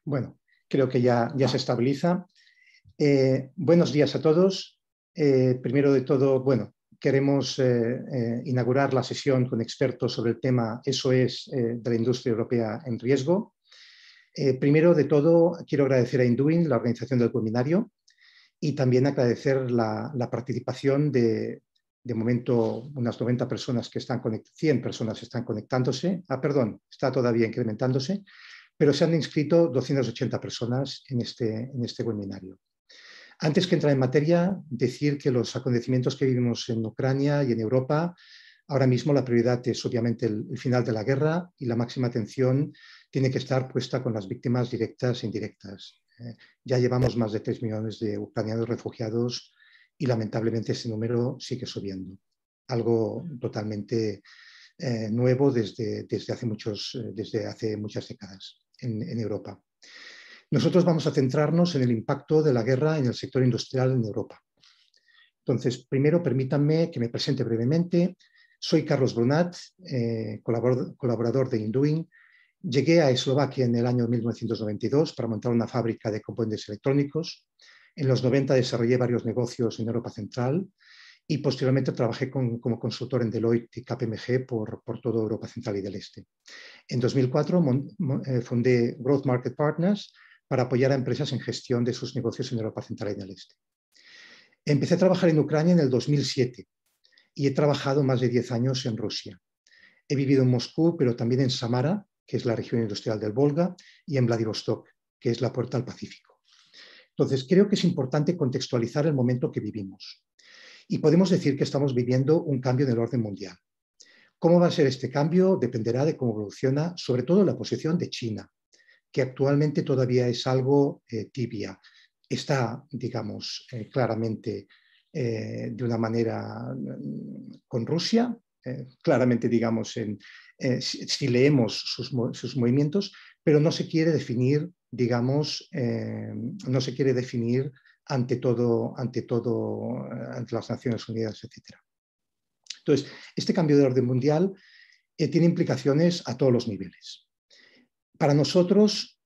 Bueno, creo que ya se estabiliza. Buenos días a todos. Primero de todo, bueno, queremos inaugurar la sesión con expertos sobre el tema SOS de la industria europea en riesgo. Primero de todo, quiero agradecer a Induin, la organización del webinario, y también agradecer la participación de momento, unas 90 personas que están 100 personas están conectándose. Perdón, está todavía incrementándose, pero se han inscrito 280 personas en este webinario. Antes que entrar en materia, decir que los acontecimientos que vivimos en Ucrania y en Europa, ahora mismo la prioridad es obviamente el final de la guerra y la máxima atención tiene que estar puesta con las víctimas directas e indirectas. Ya llevamos más de 3 millones de ucranianos refugiados y lamentablemente ese número sigue subiendo. Algo totalmente nuevo desde hace muchas décadas en Europa. Nosotros vamos a centrarnos en el impacto de la guerra en el sector industrial en Europa. Entonces, primero permítanme que me presente brevemente. Soy Carlos Brunat, colaborador de Induin. Llegué a Eslovaquia en el año 1992 para montar una fábrica de componentes electrónicos. En los 90 desarrollé varios negocios en Europa Central y posteriormente trabajé como consultor en Deloitte y KPMG por toda Europa Central y del Este. En 2004 fundé Growth Market Partners para apoyar a empresas en gestión de sus negocios en Europa Central y del Este. Empecé a trabajar en Ucrania en el 2007 y he trabajado más de 10 años en Rusia. He vivido en Moscú, pero también en Samara, que es la región industrial del Volga, y en Vladivostok, que es la puerta al Pacífico. Entonces, creo que es importante contextualizar el momento que vivimos. Y podemos decir que estamos viviendo un cambio en el orden mundial. ¿Cómo va a ser este cambio? Dependerá de cómo evoluciona, sobre todo la posición de China, que actualmente todavía es algo tibia. Está, digamos, claramente de una manera con Rusia, claramente, digamos, si leemos sus movimientos, pero no se quiere definir, digamos, no se quiere definir ante las Naciones Unidas, etc. Entonces, este cambio de orden mundial tiene implicaciones a todos los niveles. Para nosotros,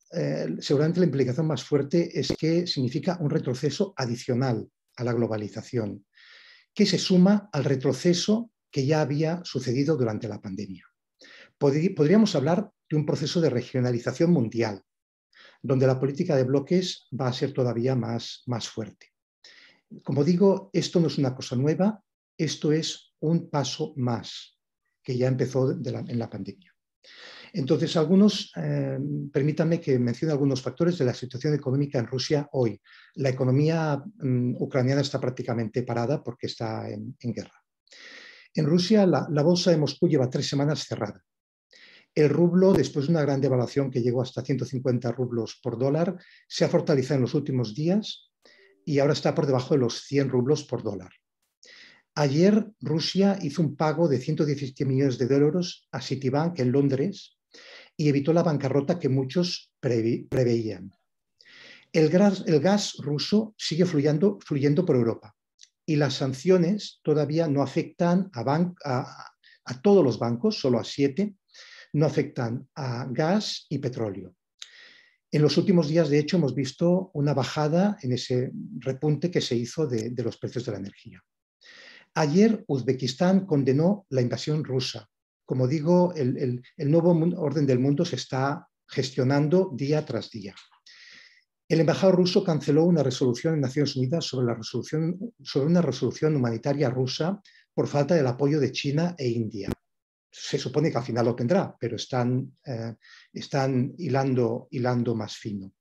seguramente la implicación más fuerte es que significa un retroceso adicional a la globalización, que se suma al retroceso que ya había sucedido durante la pandemia. Podríamos hablar de un proceso de regionalización mundial, donde la política de bloques va a ser todavía más fuerte. Como digo, esto no es una cosa nueva, esto es un paso más que ya empezó en la pandemia. Entonces, permítanme que mencione algunos factores de la situación económica en Rusia hoy. La economía ucraniana está prácticamente parada porque está en guerra. En Rusia, la bolsa de Moscú lleva 3 semanas cerrada. El rublo, después de una gran devaluación que llegó hasta 150 rublos por dólar, se ha fortalecido en los últimos días y ahora está por debajo de los 100 rublos por dólar. Ayer Rusia hizo un pago de 117 millones de dólares a Citibank en Londres y evitó la bancarrota que muchos preveían. El gas ruso sigue fluyendo por Europa y las sanciones todavía no afectan a todos los bancos, solo a 7, no afectan a gas y petróleo. En los últimos días, de hecho, hemos visto una bajada en ese repunte que se hizo de los precios de la energía. Ayer Uzbekistán condenó la invasión rusa. Como digo, el nuevo orden del mundo se está gestionando día tras día. El embajador ruso canceló una resolución en Naciones Unidas sobre una resolución humanitaria rusa por falta del apoyo de China e India. Se supone que al final lo tendrá, pero están hilando más fino.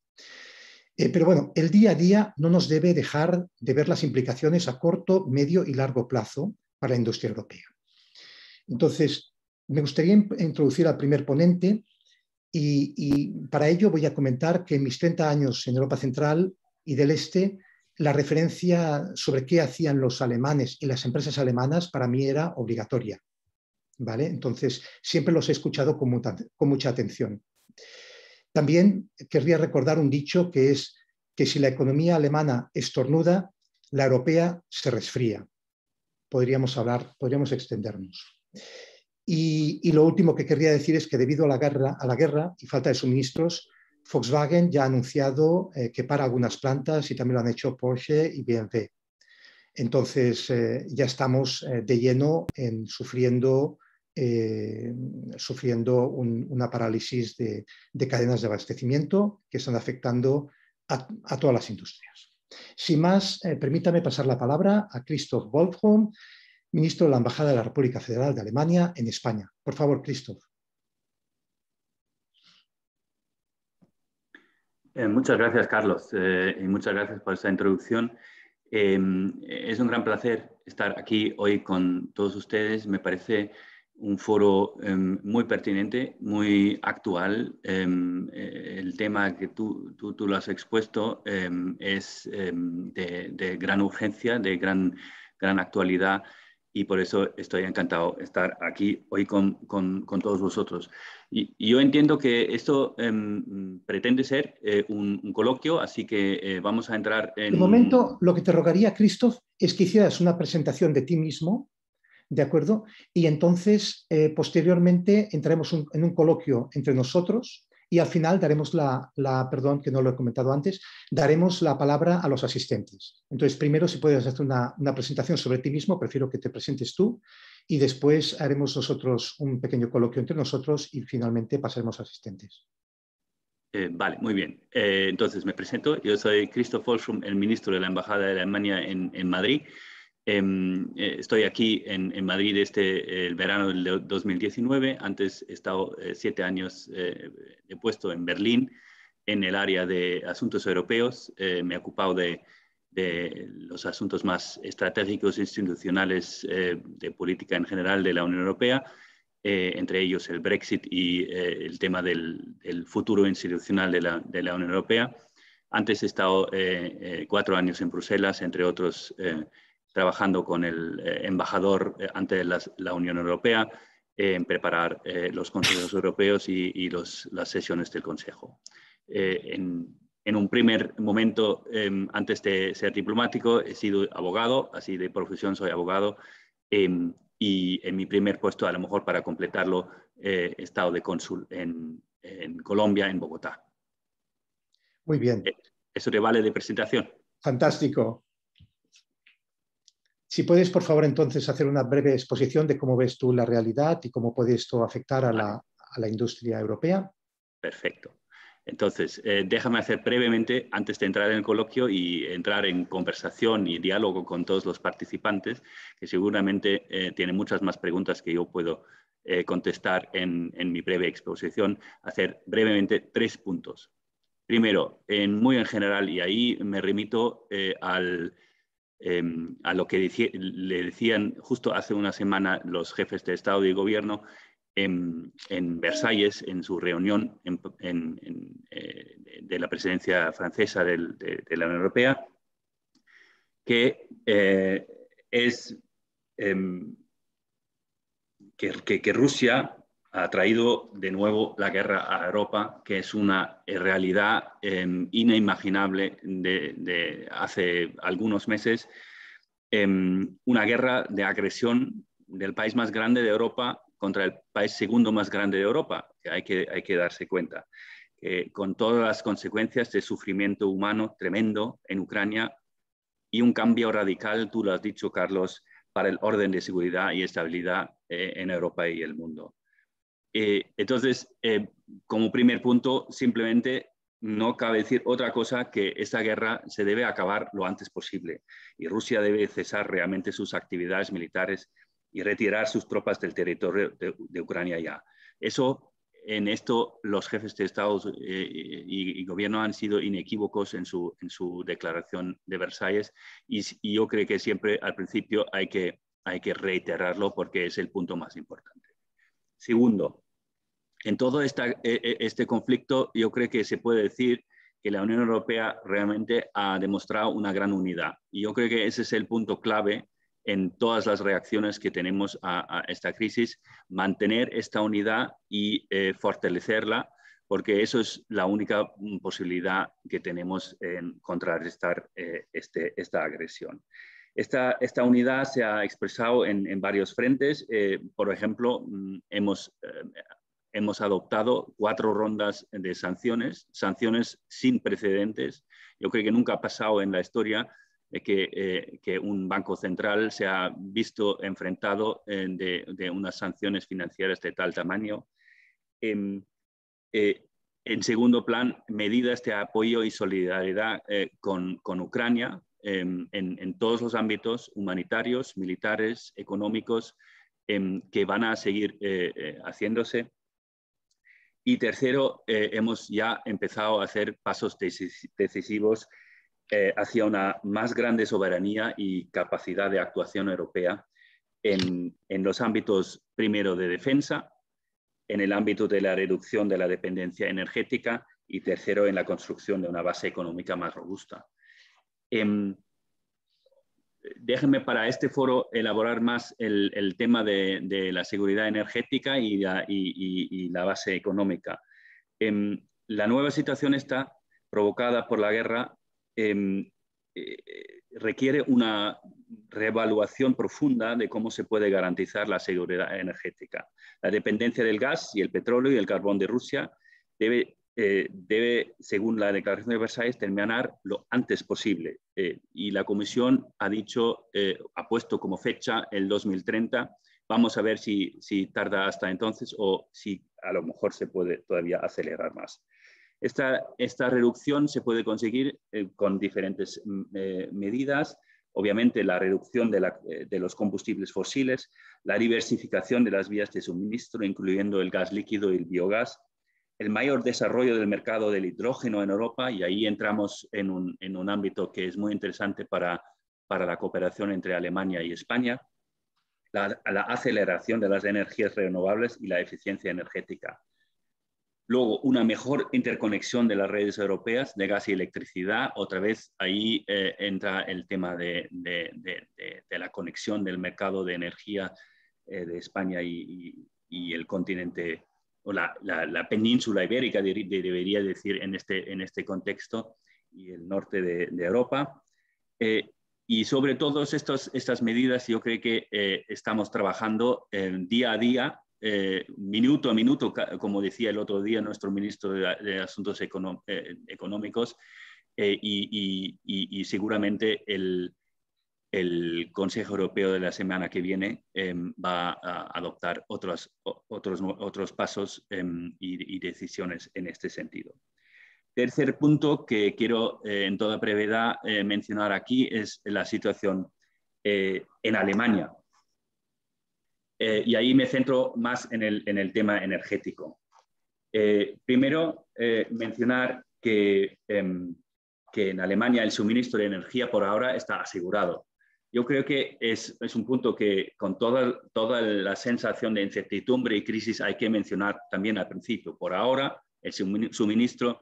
Pero bueno, el día a día no nos debe dejar de ver las implicaciones a corto, medio y largo plazo para la industria europea. Entonces, me gustaría introducir al primer ponente y para ello voy a comentar que en mis 30 años en Europa Central y del Este, la referencia sobre qué hacían los alemanes y las empresas alemanas para mí era obligatoria, ¿vale? Entonces, siempre los he escuchado con mucha atención. También querría recordar un dicho que es que si la economía alemana estornuda, la europea se resfría. Podríamos extendernos. Y lo último que querría decir es que debido a la guerra y falta de suministros, Volkswagen ya ha anunciado que para algunas plantas y también lo han hecho Porsche y BMW. Entonces ya estamos de lleno en sufriendo una parálisis de cadenas de abastecimiento que están afectando a todas las industrias. Sin más, permítame pasar la palabra a Christoph Wolfram, ministro de la Embajada de la República Federal de Alemania en España. Por favor, Christoph. Muchas gracias, Carlos, y muchas gracias por esta introducción. Es un gran placer estar aquí hoy con todos ustedes. Me parece un foro muy pertinente, muy actual. El tema que tú lo has expuesto es de gran urgencia, de gran actualidad, y por eso estoy encantado de estar aquí hoy con todos vosotros. Y yo entiendo que esto pretende ser un coloquio, así que vamos a entrar en... De momento, lo que te rogaría, Christoph, es que hicieras una presentación de ti mismo, ¿de acuerdo? Y entonces, posteriormente, entraremos en un coloquio entre nosotros y al final daremos perdón, que no lo he comentado antes, daremos la palabra a los asistentes. Entonces, primero, si puedes hacer una presentación sobre ti mismo, prefiero que te presentes tú y después haremos nosotros un pequeño coloquio entre nosotros y finalmente pasaremos a asistentes. Vale, muy bien. Entonces, me presento. Yo soy Christoph Wolfram, el ministro de la Embajada de Alemania en Madrid. Estoy aquí en Madrid desde el verano del 2019. Antes he estado 7 años de puesto en Berlín en el área de asuntos europeos. Me he ocupado de los asuntos más estratégicos e institucionales de política en general de la Unión Europea, entre ellos el Brexit y el tema del futuro institucional de la Unión Europea. Antes he estado 4 años en Bruselas, entre otros, trabajando con el embajador ante la Unión Europea en preparar los consejos europeos y las sesiones del Consejo. En un primer momento, antes de ser diplomático, he sido abogado, así de profesión soy abogado, y en mi primer puesto, a lo mejor para completarlo, he estado de cónsul en Colombia, en Bogotá. Muy bien. ¿Eso te vale de presentación? Fantástico. Si puedes, por favor, entonces hacer una breve exposición de cómo ves tú la realidad y cómo puede esto afectar a la industria europea. Perfecto. Entonces, déjame hacer brevemente, antes de entrar en el coloquio y entrar en conversación y diálogo con todos los participantes, que seguramente tienen muchas más preguntas que yo puedo contestar en mi breve exposición, hacer brevemente 3 puntos. Primero, muy en general, y ahí me remito a lo que le decían justo hace una semana los jefes de Estado y Gobierno en Versalles, en su reunión de la presidencia francesa de la Unión Europea, que que Rusia ha traído de nuevo la guerra a Europa, que es una realidad inimaginable de hace algunos meses. Una guerra de agresión del país más grande de Europa contra el país segundo más grande de Europa, que hay que darse cuenta. Con todas las consecuencias de sufrimiento humano tremendo en Ucrania y un cambio radical, tú lo has dicho, Carlos, para el orden de seguridad y estabilidad en Europa y el mundo. Entonces, como primer punto, simplemente no cabe decir otra cosa que esta guerra se debe acabar lo antes posible y Rusia debe cesar realmente sus actividades militares y retirar sus tropas del territorio de Ucrania ya. En esto los jefes de Estado y gobierno han sido inequívocos en su declaración de Versalles y yo creo que siempre al principio hay que reiterarlo porque es el punto más importante. Segundo, en todo este conflicto yo creo que se puede decir que la Unión Europea realmente ha demostrado una gran unidad y yo creo que ese es el punto clave en todas las reacciones que tenemos a esta crisis, mantener esta unidad y fortalecerla, porque eso es la única posibilidad que tenemos en contrarrestar esta agresión. Esta unidad se ha expresado en varios frentes. Por ejemplo, hemos hemos adoptado 4 rondas de sanciones sin precedentes. Yo creo que nunca ha pasado en la historia que un banco central se ha visto enfrentado de unas sanciones financieras de tal tamaño. En segundo plan, medidas de apoyo y solidaridad con Ucrania en todos los ámbitos humanitarios, militares, económicos, que van a seguir haciéndose. Y tercero, hemos ya empezado a hacer pasos decisivos hacia una más grande soberanía y capacidad de actuación europea en los ámbitos, primero, de defensa, en el ámbito de la reducción de la dependencia energética y tercero, en la construcción de una base económica más robusta. Déjenme para este foro elaborar más el tema de la seguridad energética y la base económica. La nueva situación está provocada por la guerra, requiere una reevaluación profunda de cómo se puede garantizar la seguridad energética. La dependencia del gas y el petróleo y el carbón de Rusia debe, según la Declaración de Versalles, terminar lo antes posible. Y la Comisión ha puesto como fecha el 2030. Vamos a ver si tarda hasta entonces o si a lo mejor se puede todavía acelerar más. Esta reducción se puede conseguir con diferentes medidas. Obviamente, la reducción de los combustibles fósiles, la diversificación de las vías de suministro, incluyendo el gas líquido y el biogás, el mayor desarrollo del mercado del hidrógeno en Europa, y ahí entramos en un ámbito que es muy interesante para la cooperación entre Alemania y España, la aceleración de las energías renovables y la eficiencia energética. Luego, una mejor interconexión de las redes europeas de gas y electricidad. Otra vez, ahí entra el tema de la conexión del mercado de energía de España y el continente, o la península ibérica, debería decir en este contexto, y el norte de Europa. Y sobre todas estas medidas, yo creo que estamos trabajando día a día, minuto a minuto, como decía el otro día nuestro ministro de Asuntos Económicos, y seguramente el Consejo Europeo de la semana que viene va a adoptar otros pasos y decisiones en este sentido. Tercer punto que quiero en toda brevedad mencionar aquí es la situación en Alemania. Y ahí me centro más en el tema energético. Primero, mencionar que en Alemania el suministro de energía por ahora está asegurado. Yo creo que es un punto que con toda la sensación de incertidumbre y crisis hay que mencionar también al principio. Por ahora el suministro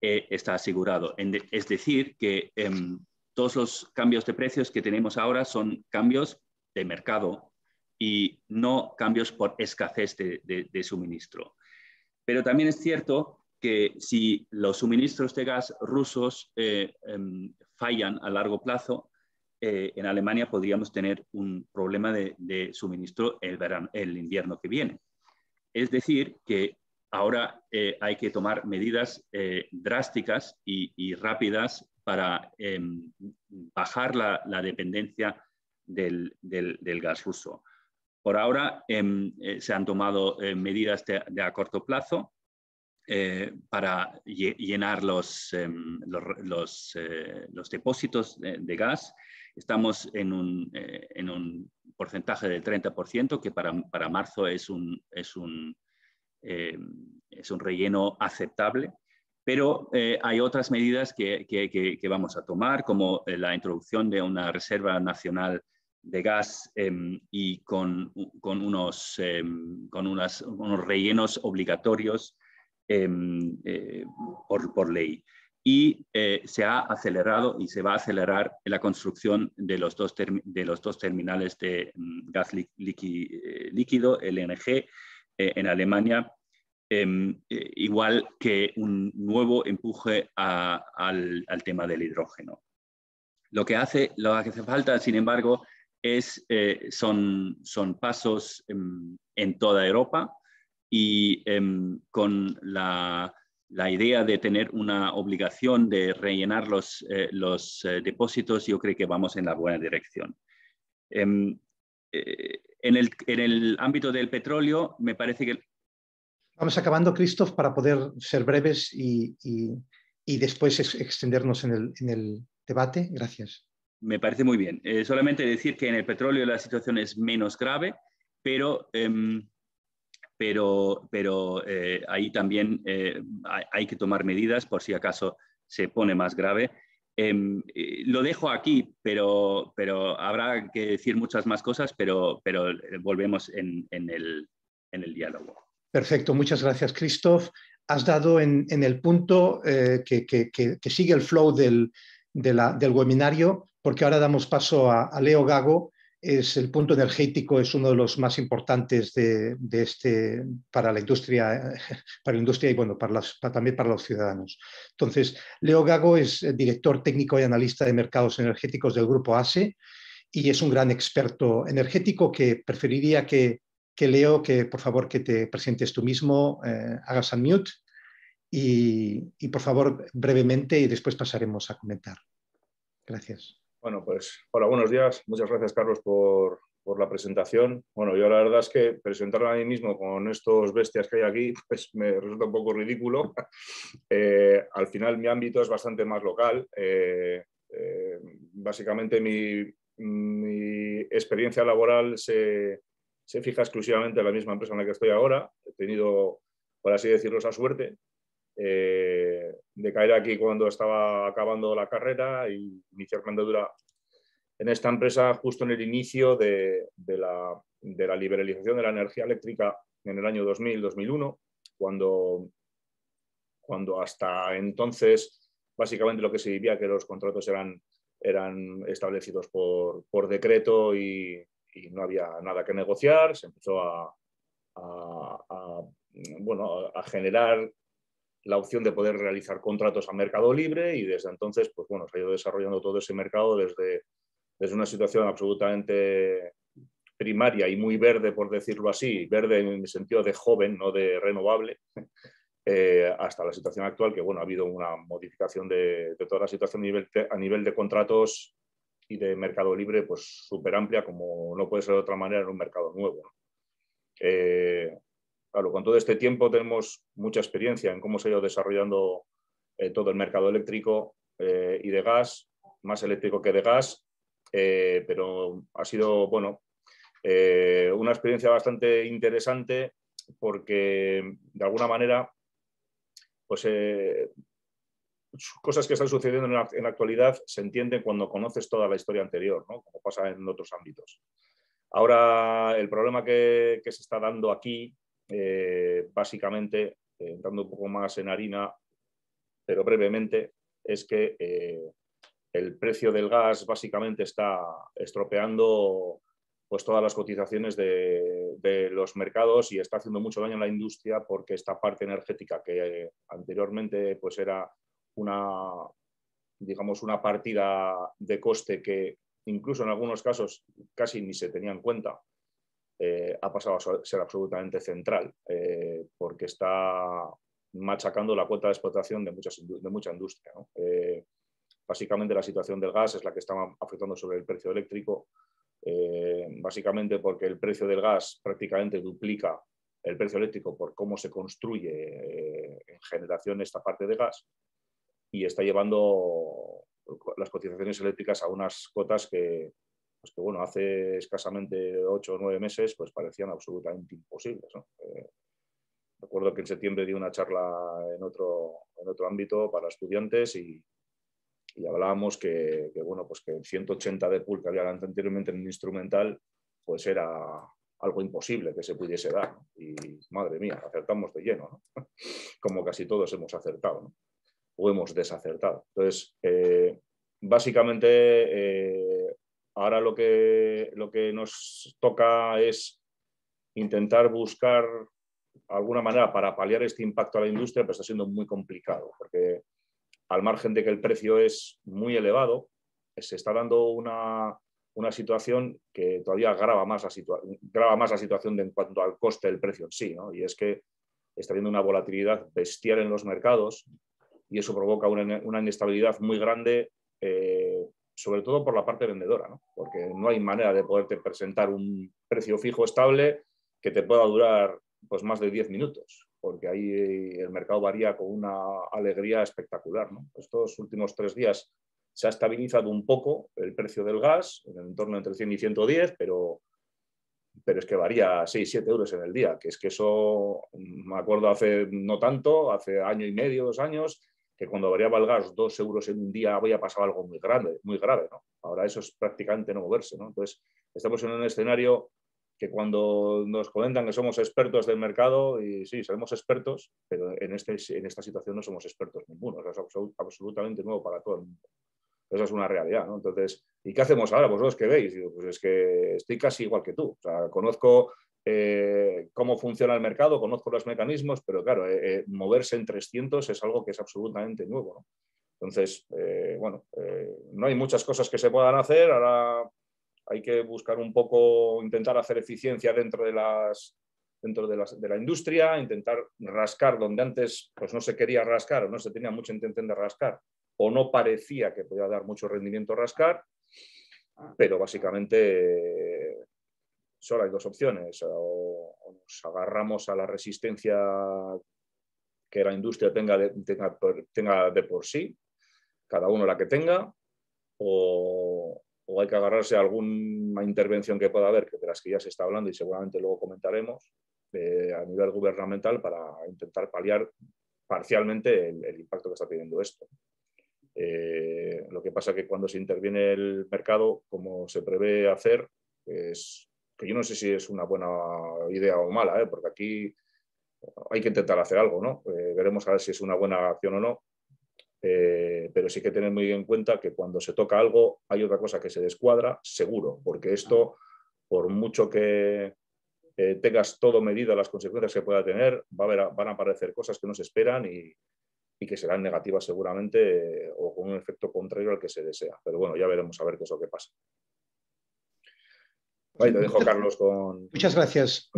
está asegurado. Es decir, que todos los cambios de precios que tenemos ahora son cambios de mercado y no cambios por escasez de suministro. Pero también es cierto que si los suministros de gas rusos fallan a largo plazo, en Alemania podríamos tener un problema de suministro el invierno que viene. Es decir, que ahora hay que tomar medidas drásticas y rápidas para bajar la dependencia del gas ruso. Por ahora se han tomado medidas de a corto plazo para llenar los depósitos de gas. Estamos en un porcentaje del 30%, que para marzo es un relleno aceptable. Pero hay otras medidas que vamos a tomar, como la introducción de una reserva nacional de gas y con unos rellenos obligatorios por ley. Y se ha acelerado y se va a acelerar la construcción de los dos terminales de gas líquido, LNG, en Alemania, igual que un nuevo empuje al tema del hidrógeno. Lo que hace falta, sin embargo, son pasos en toda Europa. y con la idea de tener una obligación de rellenar los depósitos, yo creo que vamos en la buena dirección. En el ámbito del petróleo, me parece que... Vamos acabando, Christoph, para poder ser breves y después extendernos en el debate. Gracias. Me parece muy bien. Solamente decir que en el petróleo la situación es menos grave, pero ahí también hay que tomar medidas por si acaso se pone más grave. Lo dejo aquí, pero habrá que decir muchas más cosas, pero volvemos en el diálogo. Perfecto, muchas gracias, Christoph. Has dado en el punto que sigue el flow del webinario, porque ahora damos paso a Leo Gago. Es el punto energético, es uno de los más importantes para la industria y bueno, también para los ciudadanos. Entonces, Leo Gago es director técnico y analista de mercados energéticos del grupo ASE y es un gran experto energético que preferiría que Leo, que por favor que te presentes tú mismo, hagas unmute y por favor brevemente y después pasaremos a comentar. Gracias. Bueno, pues hola, buenos días. Muchas gracias, Carlos, por la presentación. Bueno, yo la verdad es que presentarme a mí mismo con estos bestias que hay aquí, pues me resulta un poco ridículo. Al final mi ámbito es bastante más local. Básicamente mi experiencia laboral se fija exclusivamente en la misma empresa en la que estoy ahora. He tenido, por así decirlo, esa suerte de caer aquí cuando estaba acabando la carrera y iniciar mi andadura en esta empresa justo en el inicio de la liberalización de la energía eléctrica en el año 2000-2001, cuando hasta entonces básicamente lo que se vivía que los contratos eran establecidos por decreto y no había nada que negociar. Se empezó a generar la opción de poder realizar contratos a mercado libre y desde entonces pues, bueno, se ha ido desarrollando todo ese mercado desde una situación absolutamente primaria y muy verde, por decirlo así, verde en el sentido de joven, no de renovable, hasta la situación actual, que bueno, ha habido una modificación de toda la situación a nivel de contratos y de mercado libre pues súper amplia, como no puede ser de otra manera en un mercado nuevo, ¿no? Claro, con todo este tiempo tenemos mucha experiencia en cómo se ha ido desarrollando todo el mercado eléctrico y de gas, más eléctrico que de gas, pero ha sido, bueno, una experiencia bastante interesante porque de alguna manera pues cosas que están sucediendo en la actualidad se entienden cuando conoces toda la historia anterior, ¿no? Como pasa en otros ámbitos. Ahora, el problema que se está dando aquí, básicamente, entrando un poco más en harina, pero brevemente, es que el precio del gas básicamente está estropeando pues, todas las cotizaciones de los mercados y está haciendo mucho daño a la industria porque esta parte energética que anteriormente pues, era digamos, una partida de coste que incluso en algunos casos casi ni se tenía en cuenta, ha pasado a ser absolutamente central porque está machacando la cuota de explotación de mucha industria, ¿no? Básicamente la situación del gas es la que está afectando sobre el precio eléctrico, básicamente porque el precio del gas prácticamente duplica el precio eléctrico por cómo se construye en generación esta parte de gas y está llevando las cotizaciones eléctricas a unas cotas que bueno, hace escasamente 8 o 9 meses pues parecían absolutamente imposibles, ¿no? Recuerdo que en septiembre di una charla en otro ámbito para estudiantes y hablábamos que bueno, pues que el 180 de pool que había anteriormente en el instrumental pues era algo imposible que se pudiese dar, ¿no? Y madre mía, acertamos de lleno, ¿no? Como casi todos hemos acertado, ¿no? O hemos desacertado. Entonces, básicamente, ahora lo que nos toca es intentar buscar alguna manera para paliar este impacto a la industria, pero está siendo muy complicado, porque al margen de que el precio es muy elevado, se está dando una una situación que todavía grava más la situación en cuanto al coste del precio en sí, ¿no? Y es que está habiendo una volatilidad bestial en los mercados y eso provoca una inestabilidad muy grande, sobre todo por la parte vendedora, ¿no? Porque no hay manera de poderte presentar un precio fijo estable que te pueda durar pues, más de 10 minutos, porque ahí el mercado varía con una alegría espectacular, ¿no? Estos últimos 3 días se ha estabilizado un poco el precio del gas, en el entorno entre 100 y 110, pero es que varía 6, 7 euros en el día, que es que eso, me acuerdo hace no tanto, hace año y medio, 2 años, que cuando variaba el gas 2 euros en un día había pasado algo muy grave, ¿no? Ahora eso es prácticamente no moverse, ¿no? Entonces, estamos en un escenario que cuando nos comentan que somos expertos del mercado, y sí, somos expertos, pero en esta situación no somos expertos ninguno, es absolutamente nuevo para todo el mundo. Esa es una realidad, ¿no? Entonces, ¿y qué hacemos ahora? Vosotros qué veis. Digo, pues es que estoy casi igual que tú. O sea, conozco cómo funciona el mercado, conozco los mecanismos, pero claro, moverse en 300 es algo que es absolutamente nuevo, ¿no? Entonces, no hay muchas cosas que se puedan hacer. Ahora hay que buscar un poco, intentar hacer eficiencia dentro de la industria, intentar rascar donde antes pues, no se quería rascar o no se tenía mucha intención de rascar, o no parecía que podía dar mucho rendimiento rascar, pero básicamente solo hay 2 opciones. O nos agarramos a la resistencia que la industria tenga de por sí, cada uno la que tenga, o hay que agarrarse a alguna intervención que pueda haber, que de las que ya se está hablando y seguramente luego comentaremos, a nivel gubernamental para intentar paliar parcialmente el impacto que está teniendo esto. Lo que pasa es que cuando se interviene el mercado, como se prevé hacer, es que yo no sé si es una buena idea o mala, porque aquí hay que intentar hacer algo, ¿no? Veremos a ver si es una buena acción o no, pero sí que tener muy en cuenta que cuando se toca algo hay otra cosa que se descuadra, seguro, porque esto, por mucho que tengas todo medido, las consecuencias que pueda tener, van a aparecer cosas que no se esperan y que serán negativas seguramente o con un efecto contrario al que se desea. Pero bueno, ya veremos a ver qué es lo que pasa. Ahí te dejo, Carlos, con... Muchas gracias,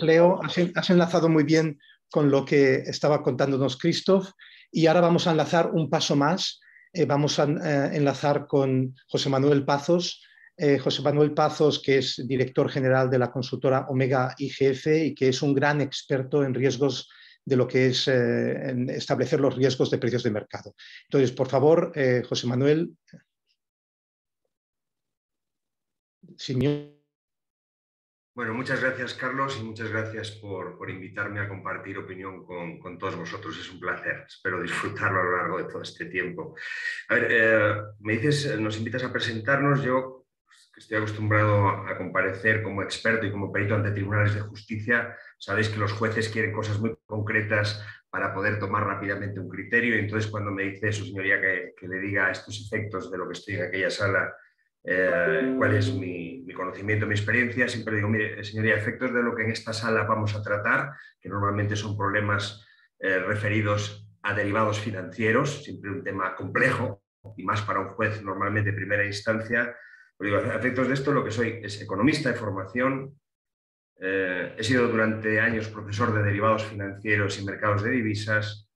Leo. Has enlazado muy bien con lo que estaba contándonos Christoph y ahora vamos a enlazar un paso más. Vamos a enlazar con José Manuel Pazos. José Manuel Pazos, que es director general de la consultora Omega IGF y que es un gran experto en riesgos de lo que es en establecer los riesgos de precios de mercado. Entonces, por favor, José Manuel. Señor. Bueno, muchas gracias, Carlos, y muchas gracias por invitarme a compartir opinión con todos vosotros. Es un placer. Espero disfrutarlo a lo largo de todo este tiempo. A ver, nos invitas a presentarnos. Yo, que estoy acostumbrado a comparecer como experto y como perito ante tribunales de justicia, sabéis que los jueces quieren cosas muy concretas para poder tomar rápidamente un criterio. Y entonces, cuando me dice su señoría que le diga estos efectos de lo que estoy en aquella sala, cuál es mi conocimiento, mi experiencia, siempre digo, mire, señoría, efectos de lo que en esta sala vamos a tratar, que normalmente son problemas referidos a derivados financieros, siempre un tema complejo, y más para un juez normalmente de primera instancia. Pues digo, a efectos de esto, lo que soy es economista de formación, he sido durante años profesor de derivados financieros y mercados de divisas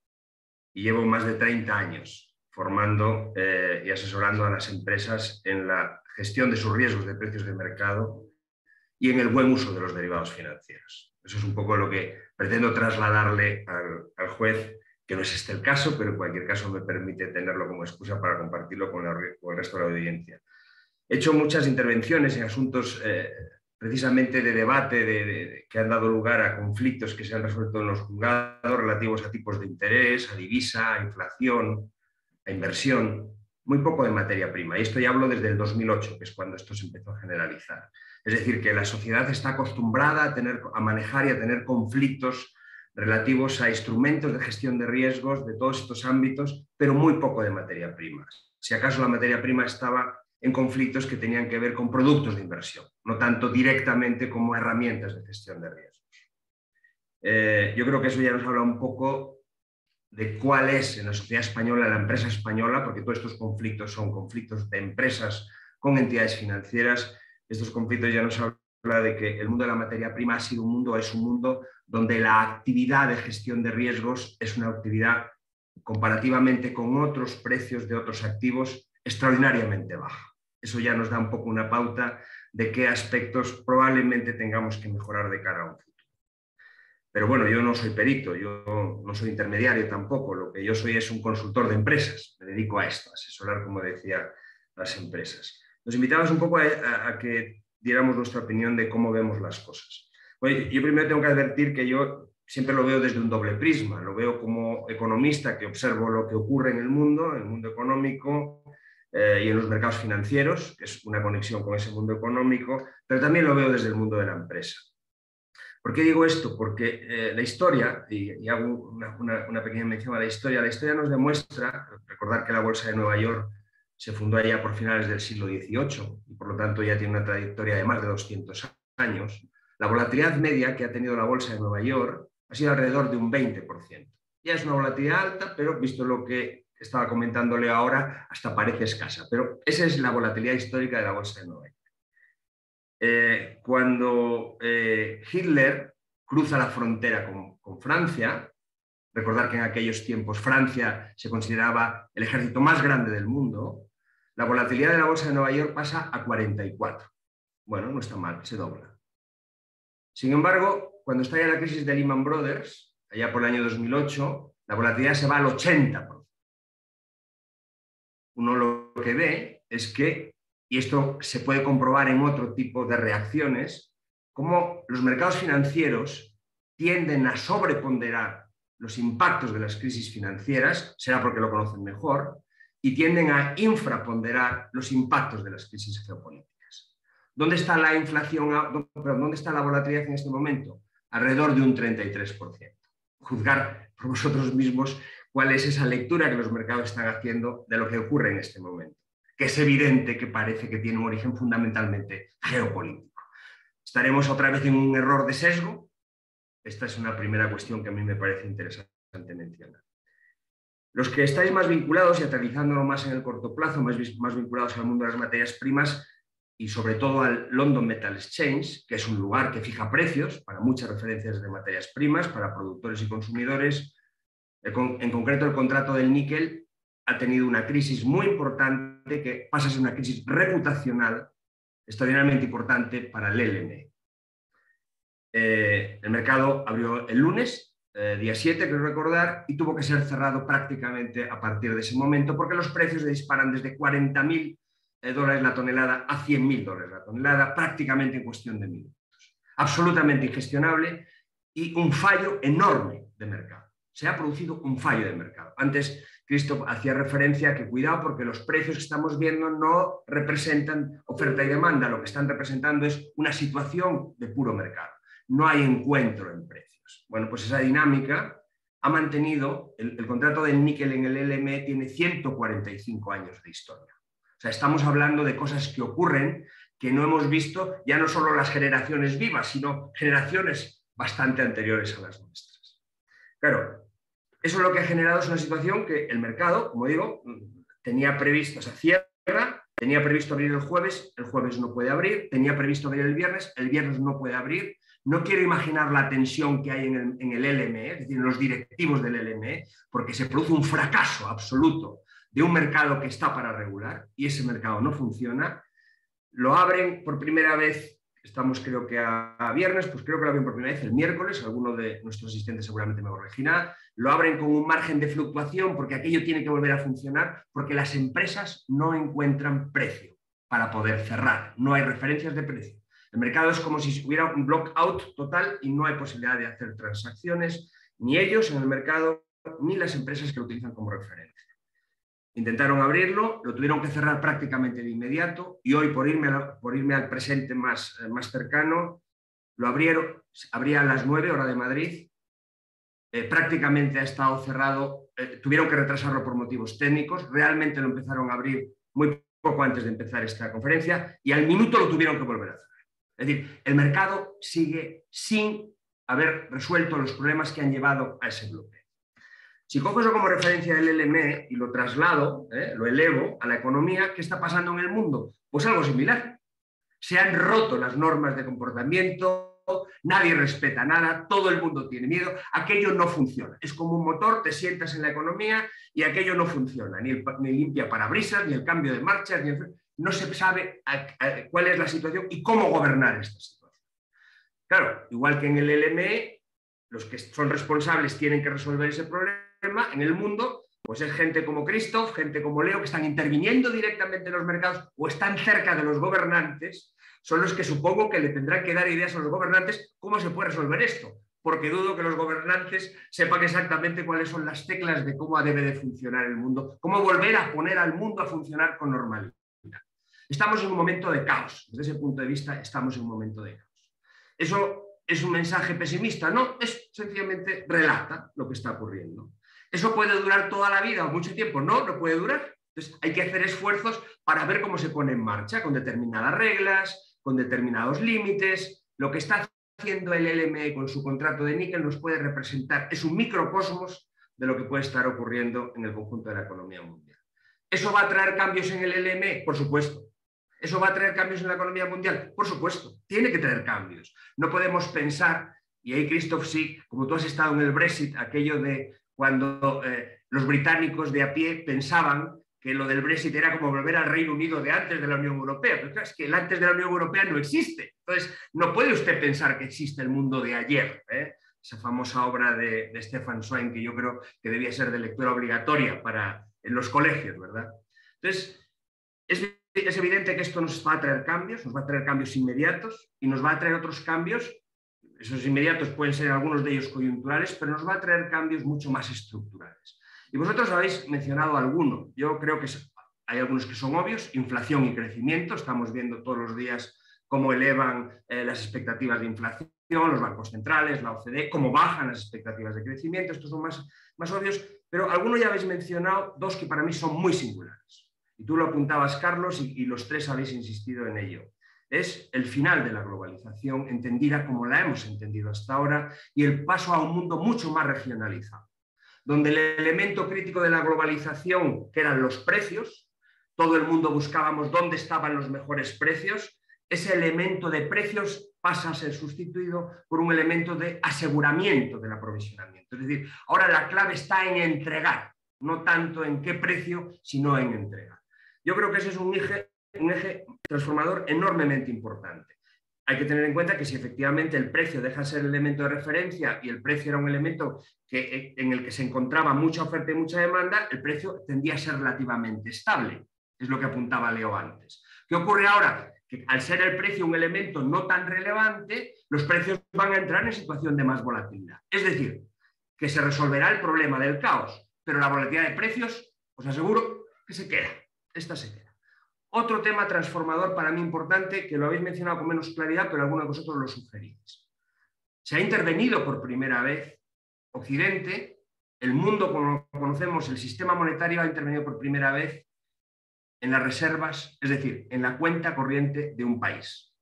y llevo más de 30 años formando y asesorando a las empresas en la gestión de sus riesgos de precios de mercado y en el buen uso de los derivados financieros. Eso es un poco lo que pretendo trasladarle al juez, que no es este el caso, pero en cualquier caso me permite tenerlo como excusa para compartirlo con el resto de la audiencia. He hecho muchas intervenciones en asuntos precisamente de debate que han dado lugar a conflictos que se han resuelto en los juzgados relativos a tipos de interés, a divisa, a inflación, a inversión, muy poco de materia prima. Y esto ya hablo desde el 2008, que es cuando esto se empezó a generalizar. Es decir, que la sociedad está acostumbrada a manejar y a tener conflictos relativos a instrumentos de gestión de riesgos de todos estos ámbitos, pero muy poco de materia prima. Si acaso la materia prima estaba en conflictos que tenían que ver con productos de inversión, no tanto directamente como herramientas de gestión de riesgos. Yo creo que eso ya nos habla un poco de cuál es en la sociedad española, la empresa española, porque todos estos conflictos son conflictos de empresas con entidades financieras. Estos conflictos ya nos habla de que el mundo de la materia prima es un mundo donde la actividad de gestión de riesgos es una actividad comparativamente con otros precios de otros activos extraordinariamente baja. Eso ya nos da un poco una pauta de qué aspectos probablemente tengamos que mejorar de cara a un futuro. Pero bueno, yo no soy perito, yo no soy intermediario tampoco, lo que yo soy es un consultor de empresas, me dedico a esto, a asesorar, como decía, las empresas. Nos invitamos un poco a que diéramos nuestra opinión de cómo vemos las cosas. Bueno, yo primero tengo que advertir que yo siempre lo veo desde un doble prisma, lo veo como economista que observo lo que ocurre en el mundo económico y en los mercados financieros, que es una conexión con ese mundo económico, pero también lo veo desde el mundo de la empresa. ¿Por qué digo esto? Porque la historia, y hago una pequeña mención a la historia nos demuestra, recordar que la Bolsa de Nueva York se fundó allá por finales del siglo XVIII y por lo tanto ya tiene una trayectoria de más de 200 años, la volatilidad media que ha tenido la Bolsa de Nueva York ha sido alrededor de un 20%. Ya es una volatilidad alta, pero visto lo que estaba comentándole ahora, hasta parece escasa. Pero esa es la volatilidad histórica de la Bolsa de Nueva York. Cuando Hitler cruza la frontera con Francia, recordar que en aquellos tiempos Francia se consideraba el ejército más grande del mundo, la volatilidad de la Bolsa de Nueva York pasa a 44. Bueno, no está mal, se dobla. Sin embargo, cuando estalla la crisis de Lehman Brothers, allá por el año 2008, la volatilidad se va al 80%. Uno lo que ve es que, y esto se puede comprobar en otro tipo de reacciones, cómo los mercados financieros tienden a sobreponderar los impactos de las crisis financieras, será porque lo conocen mejor, y tienden a infraponderar los impactos de las crisis geopolíticas. ¿Dónde está la inflación, dónde está la volatilidad en este momento? Alrededor de un 33%. Juzgar por vosotros mismos cuál es esa lectura que los mercados están haciendo de lo que ocurre en este momento, que es evidente que parece que tiene un origen fundamentalmente geopolítico. ¿Estaremos otra vez en un error de sesgo? Esta es una primera cuestión que a mí me parece interesante mencionar. Los que estáis más vinculados y aterrizándolo más en el corto plazo, más vinculados al mundo de las materias primas y sobre todo al London Metal Exchange, que es un lugar que fija precios para muchas referencias de materias primas, para productores y consumidores. En concreto, el contrato del níquel ha tenido una crisis muy importante que pasa a ser una crisis reputacional extraordinariamente importante para el LME. El mercado abrió el lunes, día 7, creo recordar, y tuvo que ser cerrado prácticamente a partir de ese momento porque los precios se disparan desde $40.000 la tonelada a $100.000 la tonelada prácticamente en cuestión de minutos. Absolutamente ingestionable y un fallo enorme de mercado. Se ha producido un fallo de mercado. Antes Christoph hacía referencia a que cuidado porque los precios que estamos viendo no representan oferta y demanda, lo que están representando es una situación de puro mercado. No hay encuentro en precios. Bueno, pues esa dinámica ha mantenido, el contrato del níquel en el LME tiene 145 años de historia. O sea, estamos hablando de cosas que ocurren que no hemos visto ya no solo las generaciones vivas, sino generaciones bastante anteriores a las nuestras. Claro, eso es lo que ha generado es una situación que el mercado, como digo, tenía previsto, o sea, cierra, tenía previsto abrir el jueves no puede abrir, tenía previsto abrir el viernes no puede abrir. No quiero imaginar la tensión que hay en el LME, es decir, en los directivos del LME, porque se produce un fracaso absoluto de un mercado que está para regular y ese mercado no funciona. Lo abren por primera vez, estamos creo que a viernes, pues creo que lo abren por primera vez el miércoles, alguno de nuestros asistentes seguramente me corregirá. Lo abren con un margen de fluctuación porque aquello tiene que volver a funcionar porque las empresas no encuentran precio para poder cerrar, no hay referencias de precio. El mercado es como si hubiera un blockout total y no hay posibilidad de hacer transacciones, ni ellos en el mercado, ni las empresas que lo utilizan como referencia. Intentaron abrirlo, lo tuvieron que cerrar prácticamente de inmediato y hoy, por irme al presente más cercano, lo abrieron, abría a las 9 hora de Madrid, prácticamente ha estado cerrado, tuvieron que retrasarlo por motivos técnicos, realmente lo empezaron a abrir muy poco antes de empezar esta conferencia y al minuto lo tuvieron que volver a cerrar. Es decir, el mercado sigue sin haber resuelto los problemas que han llevado a ese bloque. Si cojo eso como referencia del LME y lo traslado, lo elevo a la economía, ¿qué está pasando en el mundo? Pues algo similar. Se han roto las normas de comportamiento, nadie respeta nada, todo el mundo tiene miedo, aquello no funciona. Es como un motor, te sientas en la economía y aquello no funciona, ni limpia parabrisas, ni el cambio de marchas, no se sabe cuál es la situación y cómo gobernar esta situación. Claro, igual que en el LME, los que son responsables tienen que resolver ese problema, en el mundo, pues es gente como Christoph, gente como Leo, que están interviniendo directamente en los mercados o están cerca de los gobernantes, son los que supongo que le tendrán que dar ideas a los gobernantes cómo se puede resolver esto, porque dudo que los gobernantes sepan exactamente cuáles son las teclas de cómo debe de funcionar el mundo, cómo volver a poner al mundo a funcionar con normalidad. Estamos en un momento de caos, desde ese punto de vista estamos en un momento de caos. ¿Eso es un mensaje pesimista? No, es sencillamente relata lo que está ocurriendo. ¿Eso puede durar toda la vida o mucho tiempo? No, no puede durar. Entonces hay que hacer esfuerzos para ver cómo se pone en marcha, con determinadas reglas, con determinados límites. Lo que está haciendo el LME con su contrato de níquel nos puede representar, es un microcosmos de lo que puede estar ocurriendo en el conjunto de la economía mundial. ¿Eso va a traer cambios en el LME? Por supuesto. ¿Eso va a traer cambios en la economía mundial? Por supuesto. Tiene que traer cambios. No podemos pensar, y ahí Christoph sí, como tú has estado en el Brexit, aquello de cuando los británicos de a pie pensaban que lo del Brexit era como volver al Reino Unido de antes de la Unión Europea. Pero claro, es que el antes de la Unión Europea no existe. Entonces, no puede usted pensar que existe el mundo de ayer. Esa famosa obra de Stefan Zweig, que yo creo que debía ser de lectura obligatoria en los colegios, ¿verdad? Entonces, es evidente que esto nos va a traer cambios inmediatos y nos va a traer otros cambios. Esos inmediatos pueden ser algunos de ellos coyunturales, pero nos va a traer cambios mucho más estructurales. Y vosotros habéis mencionado alguno. Yo creo que hay algunos que son obvios, inflación y crecimiento. Estamos viendo todos los días cómo elevan las expectativas de inflación, los bancos centrales, la OCDE, cómo bajan las expectativas de crecimiento. Estos son más obvios, pero algunos ya habéis mencionado, dos que para mí son muy singulares. Y tú lo apuntabas, Carlos, y los tres habéis insistido en ello. Es el final de la globalización entendida como la hemos entendido hasta ahora y el paso a un mundo mucho más regionalizado, donde el elemento crítico de la globalización, que eran los precios, todo el mundo buscábamos dónde estaban los mejores precios, ese elemento de precios pasa a ser sustituido por un elemento de aseguramiento del aprovisionamiento. Es decir, ahora la clave está en entregar, no tanto en qué precio, sino en entregar. Yo creo que ese es un eje transformador enormemente importante. Hay que tener en cuenta que si efectivamente el precio deja de ser el elemento de referencia y el precio era un elemento en el que se encontraba mucha oferta y mucha demanda, el precio tendía a ser relativamente estable. Es lo que apuntaba Leo antes. ¿Qué ocurre ahora? Que al ser el precio un elemento no tan relevante, los precios van a entrar en situación de más volatilidad. Es decir, que se resolverá el problema del caos, pero la volatilidad de precios, os aseguro que se queda. Esta se queda. Otro tema transformador para mí importante, que lo habéis mencionado con menos claridad, pero algunos de vosotros lo sugerís. Se ha intervenido por primera vez, Occidente, el mundo como lo conocemos, el sistema monetario ha intervenido por primera vez en las reservas, es decir, en la cuenta corriente de un país.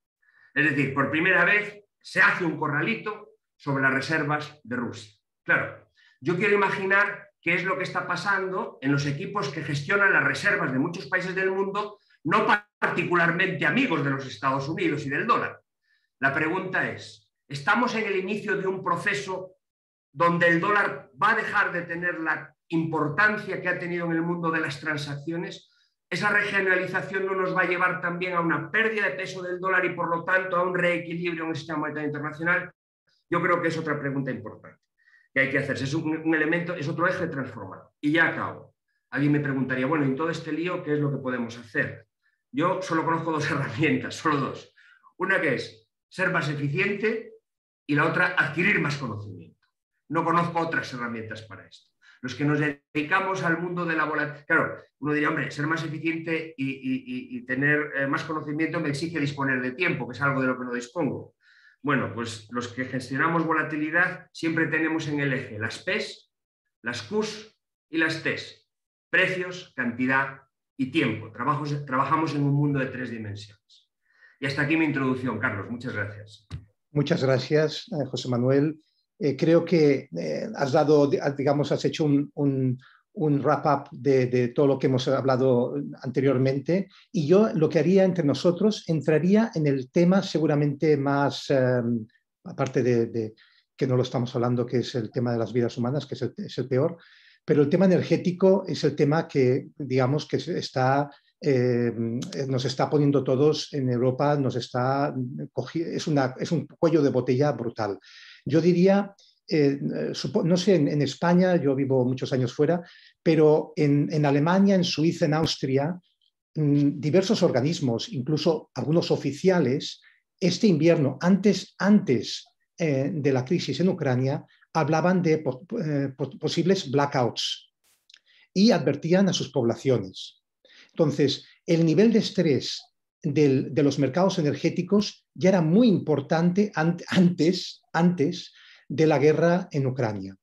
Es decir, por primera vez se hace un corralito sobre las reservas de Rusia. Claro, yo quiero imaginar qué es lo que está pasando en los equipos que gestionan las reservas de muchos países del mundo, no particularmente amigos de los Estados Unidos y del dólar. La pregunta es, ¿estamos en el inicio de un proceso donde el dólar va a dejar de tener la importancia que ha tenido en el mundo de las transacciones? ¿Esa regionalización no nos va a llevar también a una pérdida de peso del dólar y por lo tanto a un reequilibrio en el sistema monetario internacional? Yo creo que es otra pregunta importante que hay que hacerse. Es un elemento, es otro eje transformado. Y ya acabo. Alguien me preguntaría, bueno, en todo este lío, ¿qué es lo que podemos hacer? Yo solo conozco dos herramientas, solo dos. Una que es ser más eficiente y la otra adquirir más conocimiento. No conozco otras herramientas para esto. Los que nos dedicamos al mundo de la volatilidad, claro, uno diría, hombre, ser más eficiente y tener más conocimiento me exige disponer de tiempo, que es algo de lo que no dispongo. Bueno, pues los que gestionamos volatilidad siempre tenemos en el eje las P's, las Q's y las T's. Precios, cantidad y tiempo. Trabajamos en un mundo de 3 dimensiones. Y hasta aquí mi introducción, Carlos. Muchas gracias. Muchas gracias, José Manuel. Creo que has hecho un wrap-up de todo lo que hemos hablado anteriormente, y yo lo que haría entre nosotros, entraría en el tema seguramente más, aparte de que no lo estamos hablando, que es el tema de las vidas humanas, que es el peor, pero el tema energético es el tema que, digamos, que nos está poniendo todos en Europa, es un cuello de botella brutal. Yo diría, no sé, en España, yo vivo muchos años fuera, pero en Alemania, en Suiza, en Austria, diversos organismos, incluso algunos oficiales, este invierno, antes de la crisis en Ucrania, hablaban de posibles blackouts y advertían a sus poblaciones. Entonces, el nivel de estrés de los mercados energéticos ya era muy importante antes de la guerra en Ucrania.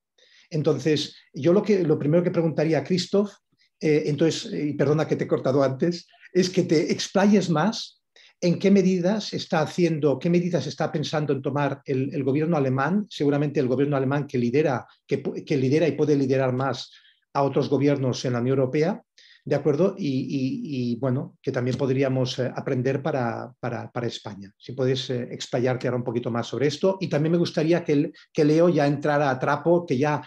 Entonces, yo lo primero que preguntaría a Christoph, y perdona que te he cortado antes, es que te explayes más en qué medidas está pensando en tomar el gobierno alemán, seguramente el gobierno alemán que lidera y puede liderar más a otros gobiernos en la Unión Europea, ¿de acuerdo? Y bueno, que también podríamos aprender para España. Si puedes explayarte ahora un poquito más sobre esto. Y también me gustaría que Leo ya entrara a trapo, que ya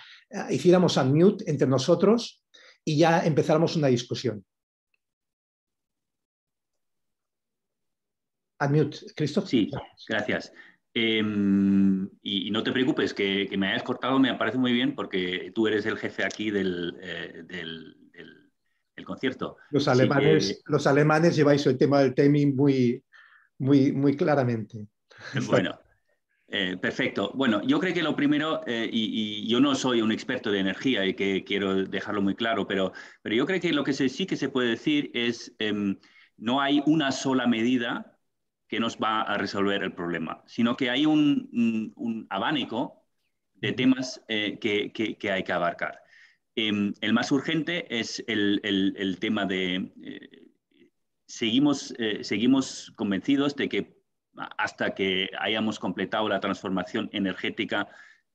hiciéramos unmute entre nosotros y ya empezáramos una discusión. Unmute, Christoph. Sí, gracias. Y no te preocupes, que me hayas cortado me parece muy bien porque tú eres el jefe aquí del concierto. Los alemanes lleváis el tema del timing muy claramente. Bueno, perfecto. Bueno, yo creo que lo primero, y yo no soy un experto de energía y que quiero dejarlo muy claro, pero yo creo que lo que sí que se puede decir es no hay una sola medida que nos va a resolver el problema, sino que hay un abanico de temas que hay que abarcar. El más urgente es el tema de... seguimos convencidos de que hasta que hayamos completado la transformación energética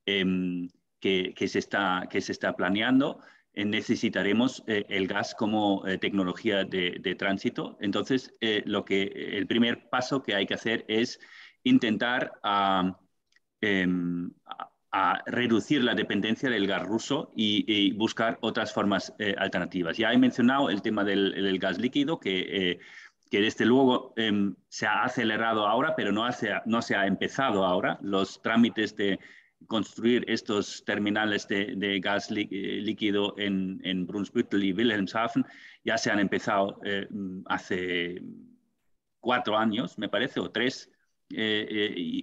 que se está planeando, necesitaremos el gas como tecnología de tránsito. Entonces, el primer paso que hay que hacer es intentar a reducir la dependencia del gas ruso y buscar otras formas alternativas. Ya he mencionado el tema del gas líquido, que desde luego se ha acelerado ahora, pero no se ha empezado ahora. Los trámites de construir estos terminales de gas líquido en Brunsbüttel y Wilhelmshaven ya se han empezado hace 4 años, me parece, o 3.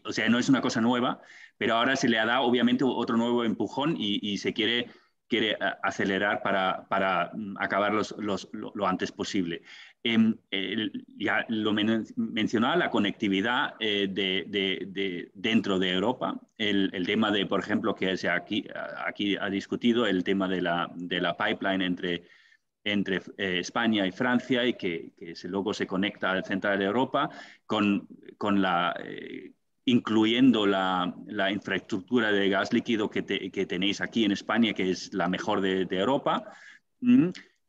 O sea, no es una cosa nueva, pero ahora se le ha dado obviamente otro nuevo empujón y se quiere acelerar para acabar lo antes posible. Ya lo mencionaba, la conectividad dentro de Europa, el tema de, por ejemplo, que aquí ha discutido, el tema de la pipeline entre España y Francia y que luego se conecta al central de Europa incluyendo la infraestructura de gas líquido que tenéis aquí en España, que es la mejor de Europa.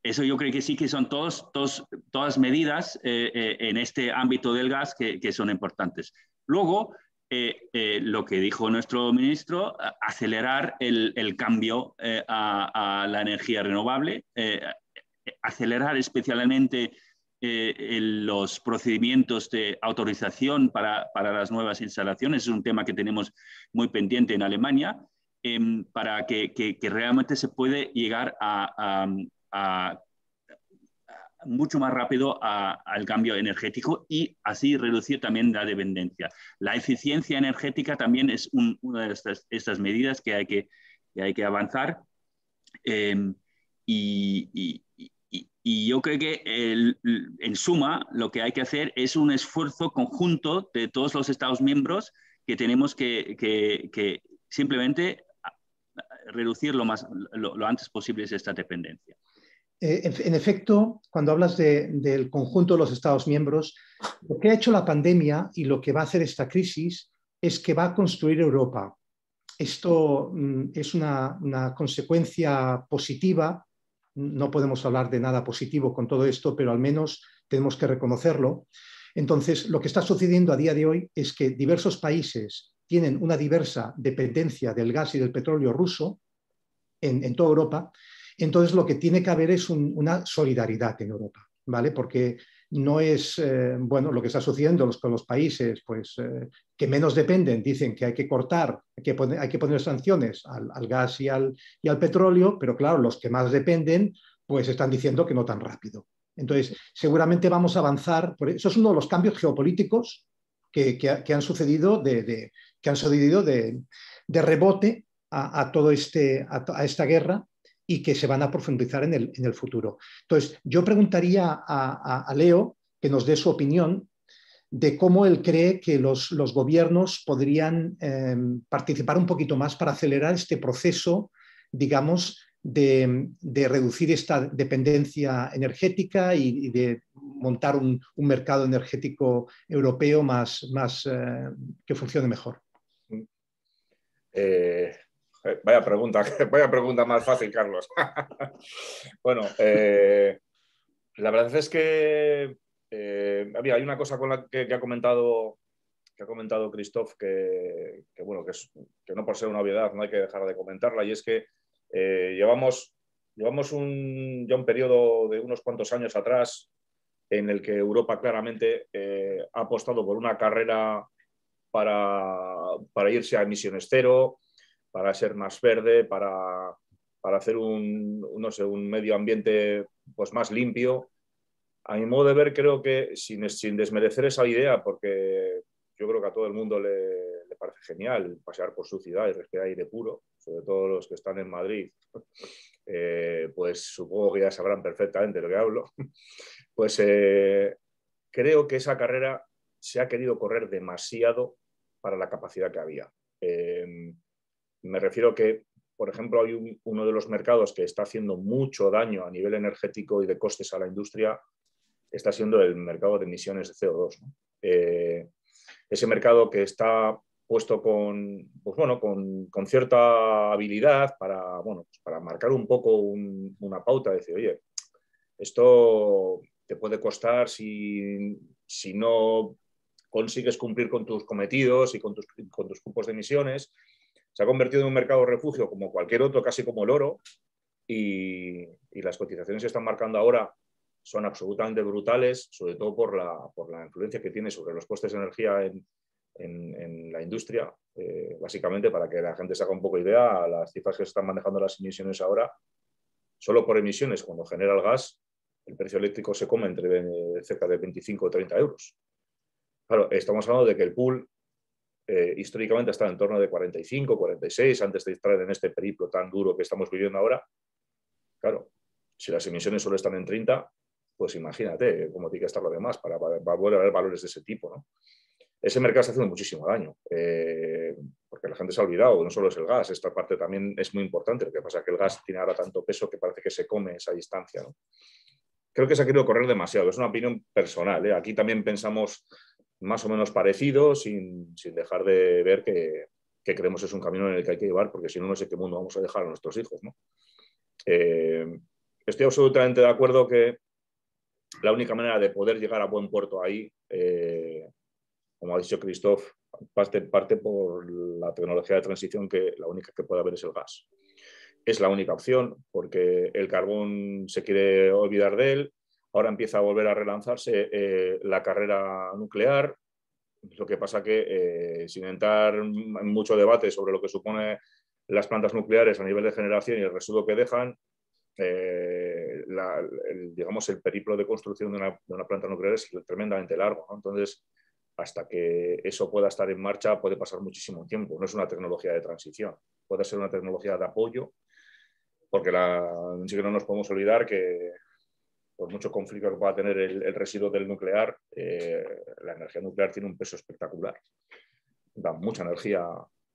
Eso yo creo que sí que son todas medidas en este ámbito del gas que son importantes. Luego, lo que dijo nuestro ministro, acelerar el cambio a la energía renovable, acelerar especialmente los procedimientos de autorización para las nuevas instalaciones. Es un tema que tenemos muy pendiente en Alemania, para que realmente se puede llegar mucho más rápido al cambio energético y así reducir también la dependencia. La eficiencia energética también es una de estas medidas que hay que avanzar. Y yo creo que en suma lo que hay que hacer es un esfuerzo conjunto de todos los Estados miembros que tenemos que simplemente reducir lo antes posible esta dependencia. En efecto, cuando hablas del conjunto de los Estados miembros, lo que ha hecho la pandemia y lo que va a hacer esta crisis es que va a construir Europa. esto es una consecuencia positiva. No podemos hablar de nada positivo con todo esto, pero al menos tenemos que reconocerlo. Entonces, lo que está sucediendo a día de hoy es que diversos países tienen una diversa dependencia del gas y del petróleo ruso en toda Europa. Entonces, lo que tiene que haber es una solidaridad en Europa, ¿vale? Porque no es, bueno, lo que está sucediendo con los países pues, que menos dependen, dicen que hay que cortar, hay que poner sanciones al gas y al petróleo, pero claro, los que más dependen pues están diciendo que no tan rápido. Entonces, seguramente vamos a avanzar, eso es uno de los cambios geopolíticos que han sucedido de rebote a esta guerra y que se van a profundizar en el futuro. Entonces, yo preguntaría a Leo que nos dé su opinión de cómo él cree que los gobiernos podrían participar un poquito más para acelerar este proceso, digamos, de reducir esta dependencia energética y de montar un mercado energético europeo más que funcione mejor. Vaya pregunta más fácil, Carlos. Bueno, la verdad es que hay una cosa con la que ha comentado Christoph bueno, que no por ser una obviedad no hay que dejar de comentarla, y es que llevamos ya un periodo de unos cuantos años atrás en el que Europa claramente ha apostado por una carrera para irse a emisiones cero, para ser más verde, para hacer no sé, un medio ambiente pues, más limpio. A mi modo de ver, creo que sin desmerecer esa idea, porque yo creo que a todo el mundo le parece genial pasear por su ciudad y respirar aire puro, sobre todo los que están en Madrid, pues supongo que ya sabrán perfectamente de lo que hablo, pues creo que esa carrera se ha querido correr demasiado para la capacidad que había. Me refiero que, por ejemplo, hay uno de los mercados que está haciendo mucho daño a nivel energético y de costes a la industria, está siendo el mercado de emisiones de CO2, ¿no? Ese mercado que está puesto con cierta habilidad para marcar un poco una pauta, decir, oye, esto te puede costar si no consigues cumplir con tus cometidos y con tus cupos de emisiones. Se ha convertido en un mercado refugio como cualquier otro, casi como el oro, y las cotizaciones que están marcando ahora son absolutamente brutales, sobre todo por la influencia que tiene sobre los costes de energía en la industria. Básicamente, para que la gente se haga un poco idea, las cifras que se están manejando las emisiones ahora, solo por emisiones, cuando genera el gas, el precio eléctrico se come entre cerca de 25 o 30 euros. Claro, estamos hablando de que el pool históricamente está en torno de 45, 46, antes de entrar en este periplo tan duro que estamos viviendo ahora. Claro, si las emisiones solo están en 30, pues imagínate cómo tiene que estar lo demás para poder haber valores de ese tipo, ¿no? Ese mercado está haciendo muchísimo daño, porque la gente se ha olvidado, no solo es el gas, esta parte también es muy importante. Lo que pasa es que el gas tiene ahora tanto peso que parece que se come esa distancia, ¿no? Creo que se ha querido correr demasiado, es una opinión personal, ¿eh? Aquí también pensamos más o menos parecido, sin dejar de ver que creemos es un camino en el que hay que llevar, porque si no, no sé qué mundo vamos a dejar a nuestros hijos, ¿no? Estoy absolutamente de acuerdo que la única manera de poder llegar a buen puerto ahí, como ha dicho Christoph, parte por la tecnología de transición, que la única que puede haber es el gas. Es la única opción, porque el carbón se quiere olvidar de él. Ahora empieza a volver a relanzarse la carrera nuclear. Lo que pasa que, sin entrar en mucho debate sobre lo que supone las plantas nucleares a nivel de generación y el residuo que dejan, digamos, el periplo de construcción de una planta nuclear es tremendamente largo, ¿no? Entonces, hasta que eso pueda estar en marcha puede pasar muchísimo tiempo. No es una tecnología de transición, puede ser una tecnología de apoyo, porque sí que no nos podemos olvidar que por mucho conflicto que pueda tener el residuo del nuclear, la energía nuclear tiene un peso espectacular. Da mucha energía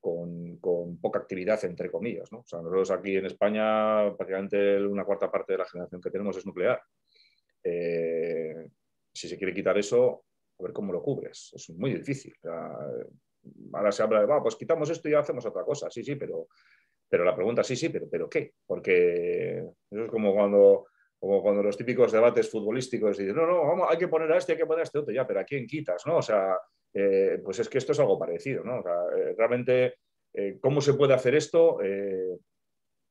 con poca actividad, entre comillas, ¿no? O sea, nosotros aquí en España prácticamente una cuarta parte de la generación que tenemos es nuclear. Si se quiere quitar eso, a ver cómo lo cubres. Es muy difícil. O sea, ahora se habla de, pues quitamos esto y hacemos otra cosa. Sí, pero la pregunta pero ¿qué? Porque eso es como cuando los típicos debates futbolísticos dicen, no, hay que poner a este, hay que poner a este otro, ya, pero ¿a quién quitas? ¿No? O sea, pues es que esto es algo parecido, ¿no? O sea, realmente, ¿cómo se puede hacer esto?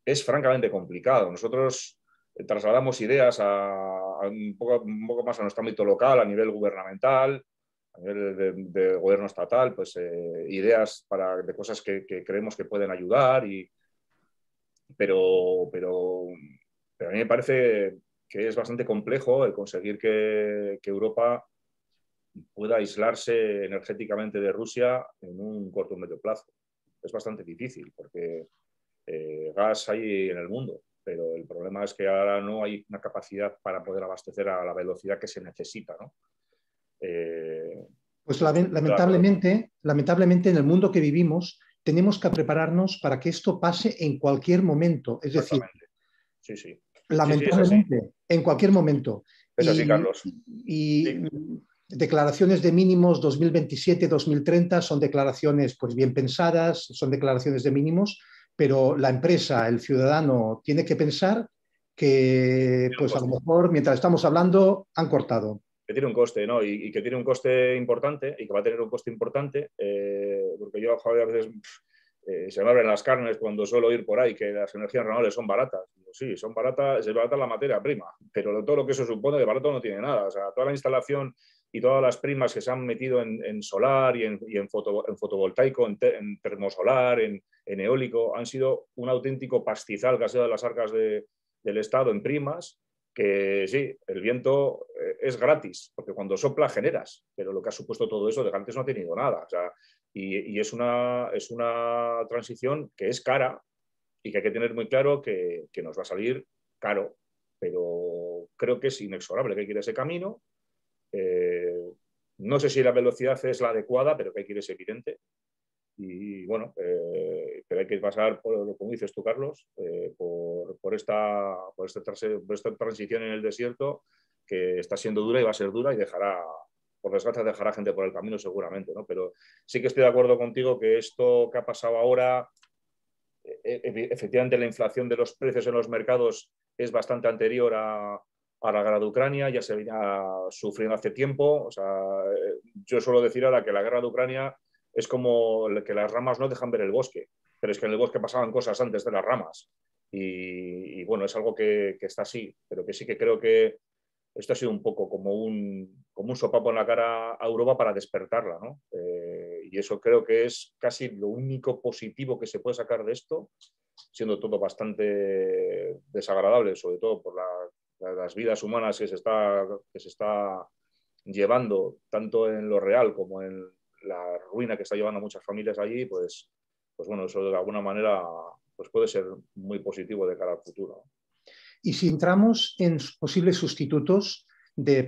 Es francamente complicado. Nosotros trasladamos ideas un poco más a nuestro ámbito local, a nivel gubernamental, a nivel de gobierno estatal, pues ideas de cosas que creemos que pueden ayudar, pero a mí me parece que es bastante complejo el conseguir que Europa pueda aislarse energéticamente de Rusia en un corto o medio plazo. Es bastante difícil porque gas hay en el mundo, pero el problema es que ahora no hay una capacidad para poder abastecer a la velocidad que se necesita, ¿no? Pues lamentablemente en el mundo que vivimos tenemos que prepararnos para que esto pase en cualquier momento. Es decir, sí. Lamentablemente, Sí, en cualquier momento. Es así, Carlos. Y declaraciones de mínimos 2027-2030 son declaraciones pues, bien pensadas, son declaraciones de mínimos, pero la empresa, el ciudadano, tiene que pensar que pues, a lo mejor mientras estamos hablando han cortado. Que tiene un coste, ¿no? Y que tiene un coste importante y que va a tener un coste importante, porque yo a veces se me abren las carnes cuando suelo ir por ahí que las energías renovables son baratas. Digo, sí, son baratas, es barata la materia prima, pero todo lo que eso supone de barato no tiene nada. O sea, toda la instalación y todas las primas que se han metido en solar y en fotovoltaico, en termosolar, en eólico, han sido un auténtico pastizal que ha sido de las arcas del Estado en primas, que sí, el viento es gratis, porque cuando sopla generas, pero lo que ha supuesto todo eso de antes no ha tenido nada. O sea, y es una transición que es cara y que hay que tener muy claro que nos va a salir caro, pero creo que es inexorable que hay que ir ese camino. No sé si la velocidad es la adecuada, pero que hay que ir es evidente. Y bueno, pero hay que pasar, como dices tú, Carlos, por esta transición en el desierto que está siendo dura y va a ser dura y por desgracia, dejará gente por el camino seguramente, ¿no? Pero sí que estoy de acuerdo contigo que esto que ha pasado ahora, efectivamente la inflación de los precios en los mercados es bastante anterior a la guerra de Ucrania, ya se venía sufriendo hace tiempo. O sea, yo suelo decir ahora que la guerra de Ucrania es como que las ramas no dejan ver el bosque, pero es que en el bosque pasaban cosas antes de las ramas. Y bueno, es algo que está así, pero que sí que creo que esto ha sido un poco como un sopapo en la cara a Europa para despertarla, ¿no? Y eso creo que es casi lo único positivo que se puede sacar de esto, siendo todo bastante desagradable, sobre todo por las vidas humanas que se está llevando, tanto en lo real como en la ruina que está llevando a muchas familias allí, pues bueno, eso de alguna manera pues puede ser muy positivo de cara al futuro. Y si entramos en posibles sustitutos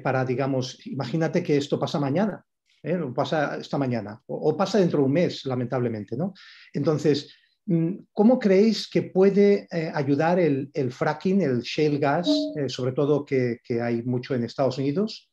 para, digamos, imagínate que esto pasa mañana, pasa esta mañana, o pasa dentro de un mes, lamentablemente, ¿no? Entonces, ¿cómo creéis que puede ayudar el fracking, el shale gas, sobre todo que hay mucho en Estados Unidos?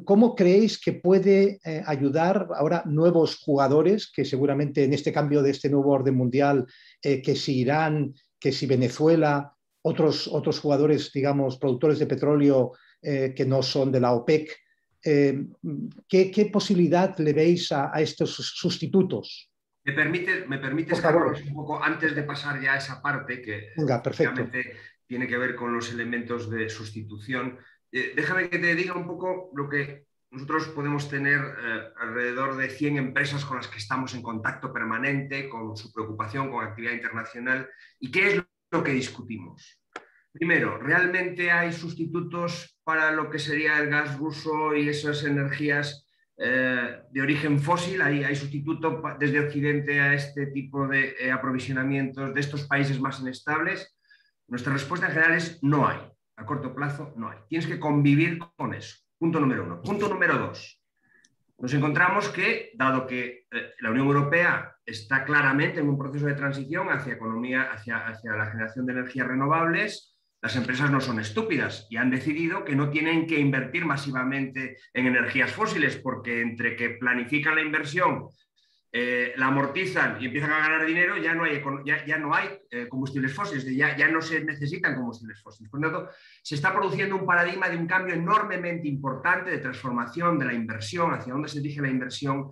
¿Cómo creéis que puede ayudar ahora nuevos jugadores que seguramente en este cambio de este nuevo orden mundial, que si Irán, que si Venezuela, otros jugadores, digamos, productores de petróleo que no son de la OPEC, ¿qué posibilidad le veis a estos sustitutos? ¿Me permites, Carlos, un poco antes de pasar ya a esa parte que realmente tiene que ver con los elementos de sustitución? Déjame que te diga un poco lo que nosotros podemos tener alrededor de 100 empresas con las que estamos en contacto permanente, con su preocupación, con actividad internacional, y qué es lo que discutimos. Primero, ¿realmente hay sustitutos para lo que sería el gas ruso y esas energías de origen fósil? ¿Hay sustituto desde Occidente a este tipo de aprovisionamientos de estos países más inestables? Nuestra respuesta en general es no hay. A corto plazo no hay. Tienes que convivir con eso. Punto número 1. Punto número 2. Nos encontramos que, dado que la Unión Europea está claramente en un proceso de transición hacia la generación de energías renovables, las empresas no son estúpidas y han decidido que no tienen que invertir masivamente en energías fósiles, porque entre que planifican la inversión la amortizan y empiezan a ganar dinero, ya no hay combustibles fósiles, ya no se necesitan combustibles fósiles. Por lo tanto, se está produciendo un paradigma de un cambio enormemente importante de transformación de la inversión, hacia dónde se dirige la inversión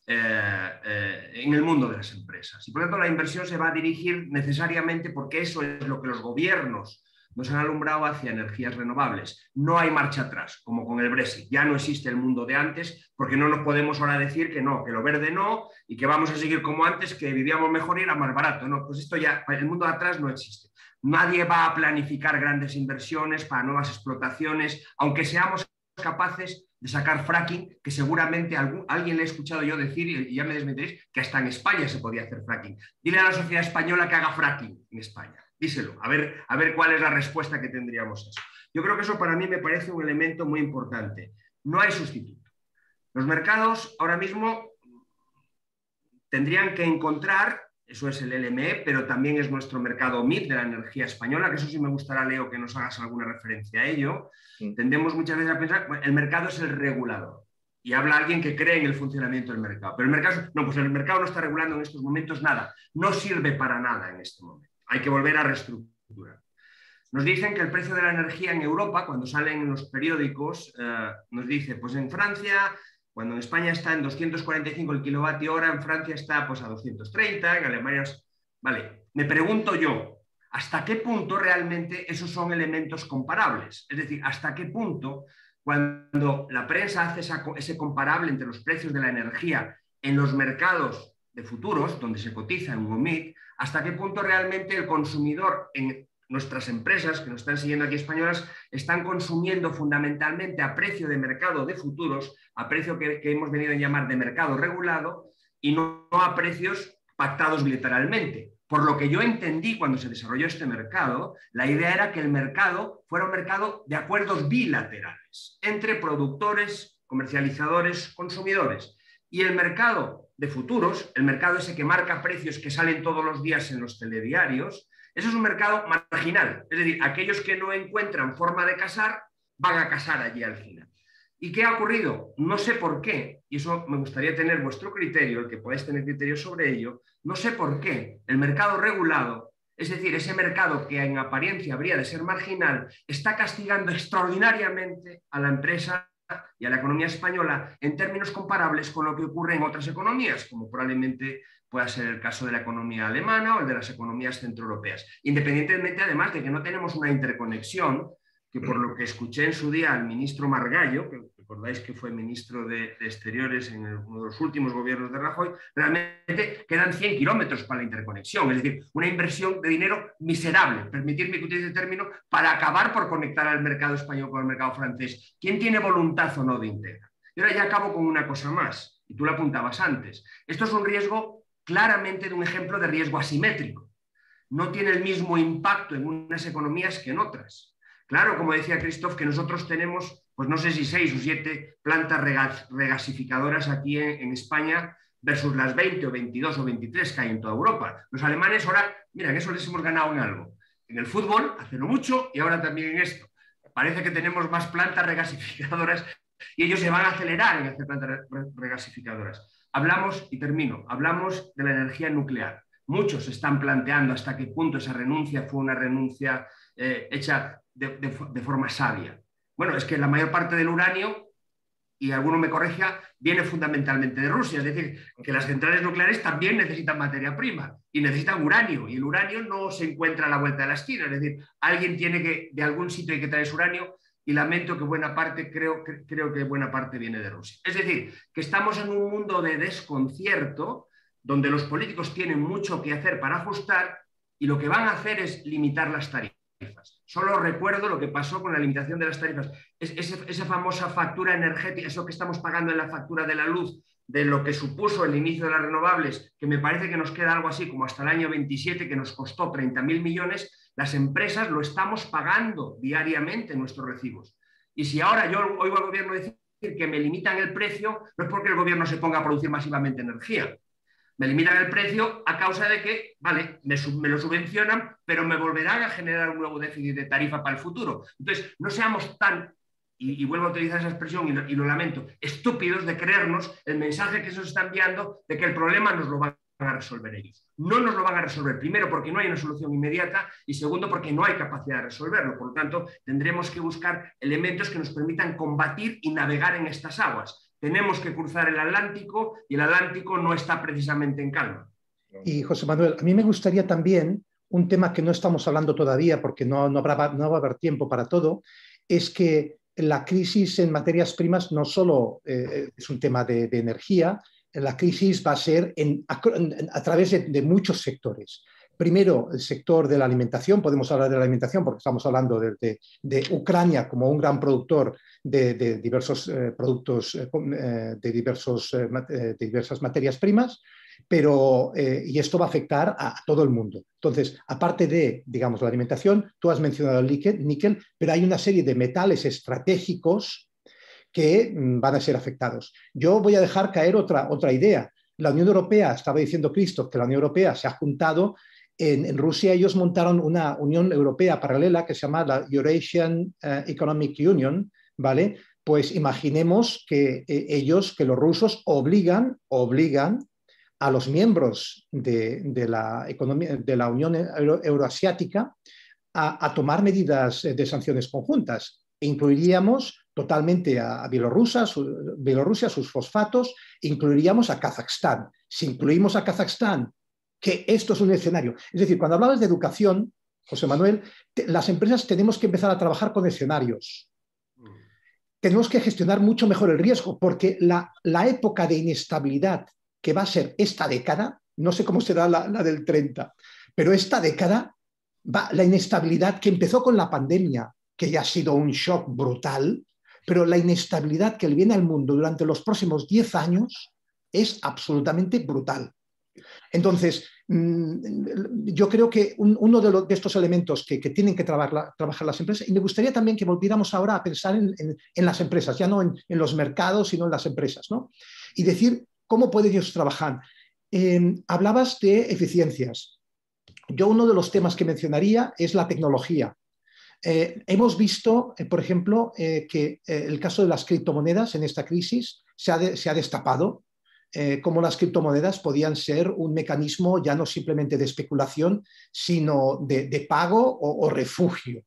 en el mundo de las empresas. Y por lo tanto, la inversión se va a dirigir necesariamente, porque eso es lo que los gobiernos nos han alumbrado, hacia energías renovables. No hay marcha atrás, como con el Brexit. Ya no existe el mundo de antes, porque no nos podemos ahora decir que no, que lo verde no, y que vamos a seguir como antes, que vivíamos mejor y era más barato. No, pues esto ya, el mundo de atrás no existe. Nadie va a planificar grandes inversiones para nuevas explotaciones, aunque seamos capaces de sacar fracking, que seguramente alguien le he escuchado yo decir, y ya me desmentiréis, que hasta en España se podía hacer fracking. Dile a la sociedad española que haga fracking en España. Díselo, a ver cuál es la respuesta que tendríamos a eso. Yo creo que eso para mí me parece un elemento muy importante. No hay sustituto. Los mercados ahora mismo tendrían que encontrar, eso es el LME, pero también es nuestro mercado MIP de la energía española, que eso sí me gustará, Leo, que nos hagas alguna referencia a ello. Tendemos muchas veces a pensar, bueno, el mercado es el regulador. Y habla alguien que cree en el funcionamiento del mercado. Pero el mercado no está regulando en estos momentos nada. No sirve para nada en este momento. Hay que volver a reestructurar. Nos dicen que el precio de la energía en Europa, cuando salen en los periódicos, nos dice, pues en Francia, cuando en España está en 245 el kilovatio hora, en Francia está pues a 230, en Alemania... Vale, me pregunto yo, ¿hasta qué punto realmente esos son elementos comparables? Es decir, ¿hasta qué punto, cuando la prensa hace ese comparable entre los precios de la energía en los mercados de futuros, donde se cotiza en UOMIC, hasta qué punto realmente el consumidor en nuestras empresas, que nos están siguiendo aquí españolas, están consumiendo fundamentalmente a precio de mercado de futuros, a precio que hemos venido a llamar de mercado regulado, y no a precios pactados bilateralmente. Por lo que yo entendí cuando se desarrolló este mercado, la idea era que el mercado fuera un mercado de acuerdos bilaterales entre productores, comercializadores, consumidores. Y el mercado de futuros, el mercado ese que marca precios que salen todos los días en los telediarios, eso es un mercado marginal. Es decir, aquellos que no encuentran forma de casar, van a casar allí al final. ¿Y qué ha ocurrido? No sé por qué, y eso me gustaría tener vuestro criterio, el que podáis tener criterio sobre ello, no sé por qué el mercado regulado, es decir, ese mercado que en apariencia habría de ser marginal, está castigando extraordinariamente a la empresa y a la economía española en términos comparables con lo que ocurre en otras economías, como probablemente pueda ser el caso de la economía alemana o el de las economías centroeuropeas. Independientemente, además, de que no tenemos una interconexión, que por lo que escuché en su día al ministro Margallo, que recordáis que fue ministro de Exteriores en uno de los últimos gobiernos de Rajoy, realmente quedan 100 kilómetros para la interconexión, es decir, una inversión de dinero miserable, permitirme que utilice el término, para acabar por conectar al mercado español con el mercado francés. ¿Quién tiene voluntad o no de integrar? Y ahora ya acabo con una cosa más, y tú lo apuntabas antes. Esto es un riesgo claramente de un ejemplo de riesgo asimétrico. No tiene el mismo impacto en unas economías que en otras. Claro, como decía Christoph, que nosotros tenemos, pues no sé si 6 o 7 plantas regasificadoras aquí en España versus las 20 o 22 o 23 que hay en toda Europa. Los alemanes ahora, mira, en eso les hemos ganado en algo. En el fútbol, hace no mucho, y ahora también en esto. Parece que tenemos más plantas regasificadoras y ellos se van a acelerar en hacer plantas regasificadoras. Hablamos, y termino, hablamos de la energía nuclear. Muchos están planteando hasta qué punto esa renuncia fue una renuncia hecha de forma sabia. Bueno, es que la mayor parte del uranio, y alguno me corrija, viene fundamentalmente de Rusia. Es decir, que las centrales nucleares también necesitan materia prima y necesitan uranio. Y el uranio no se encuentra a la vuelta de la esquina. Es decir, alguien tiene que, de algún sitio hay que traer ese uranio, y lamento que buena parte, creo que buena parte viene de Rusia. Es decir, que estamos en un mundo de desconcierto donde los políticos tienen mucho que hacer para ajustar y lo que van a hacer es limitar las tarifas. Solo recuerdo lo que pasó con la limitación de las tarifas. Esa famosa factura energética, eso que estamos pagando en la factura de la luz, de lo que supuso el inicio de las renovables, que me parece que nos queda algo así como hasta el año 27, que nos costó 30.000 millones, las empresas lo estamos pagando diariamente en nuestros recibos. Y si ahora yo oigo al gobierno decir que me limitan el precio, no es porque el gobierno se ponga a producir masivamente energía. Me limitan el precio a causa de que, vale, me lo subvencionan, pero me volverán a generar un nuevo déficit de tarifa para el futuro. Entonces, no seamos tan y vuelvo a utilizar esa expresión y lo lamento, estúpidos de creernos el mensaje que se nos está enviando de que el problema nos lo van a resolver ellos. No nos lo van a resolver, primero porque no hay una solución inmediata y segundo porque no hay capacidad de resolverlo. Por lo tanto, tendremos que buscar elementos que nos permitan combatir y navegar en estas aguas. Tenemos que cruzar el Atlántico y el Atlántico no está precisamente en calma. Y José Manuel, a mí me gustaría también un tema que no estamos hablando todavía porque no va a haber tiempo para todo, es que la crisis en materias primas no solo es un tema de energía, la crisis va a ser a través de muchos sectores. Primero, el sector de la alimentación, podemos hablar de la alimentación porque estamos hablando de Ucrania como un gran productor de diversos productos, de diversas materias primas, pero, y esto va a afectar a todo el mundo. Entonces, aparte de, digamos, la alimentación, tú has mencionado el níquel, pero hay una serie de metales estratégicos que van a ser afectados. Yo voy a dejar caer otra idea. La Unión Europea, estaba diciendo Christoph, que la Unión Europea se ha juntado. En Rusia ellos montaron una Unión Europea paralela que se llama la Eurasian Economic Union, ¿vale? Pues imaginemos que que los rusos obligan a los miembros de la Unión Euroasiática a tomar medidas de sanciones conjuntas. Incluiríamos totalmente a Bielorrusia, sus fosfatos, incluiríamos a Kazajstán. Si incluimos a Kazajstán, que esto es un escenario. Es decir, cuando hablabas de educación, José Manuel, las empresas tenemos que empezar a trabajar con escenarios. Tenemos que gestionar mucho mejor el riesgo, porque la época de inestabilidad que va a ser esta década, no sé cómo será la del 30, pero esta década, la inestabilidad que empezó con la pandemia, que ya ha sido un shock brutal, pero la inestabilidad que le viene al mundo durante los próximos 10 años es absolutamente brutal. Entonces, yo creo que uno de estos elementos que tienen que trabajar las empresas, y me gustaría también que volviéramos ahora a pensar en las empresas, ya no en los mercados, sino en las empresas, ¿no? Y decir cómo pueden ellos trabajar. Hablabas de eficiencias. Yo uno de los temas que mencionaría es la tecnología. Hemos visto, por ejemplo, que el caso de las criptomonedas en esta crisis se ha destapado, cómo las criptomonedas podían ser un mecanismo ya no simplemente de especulación, sino de pago o refugio.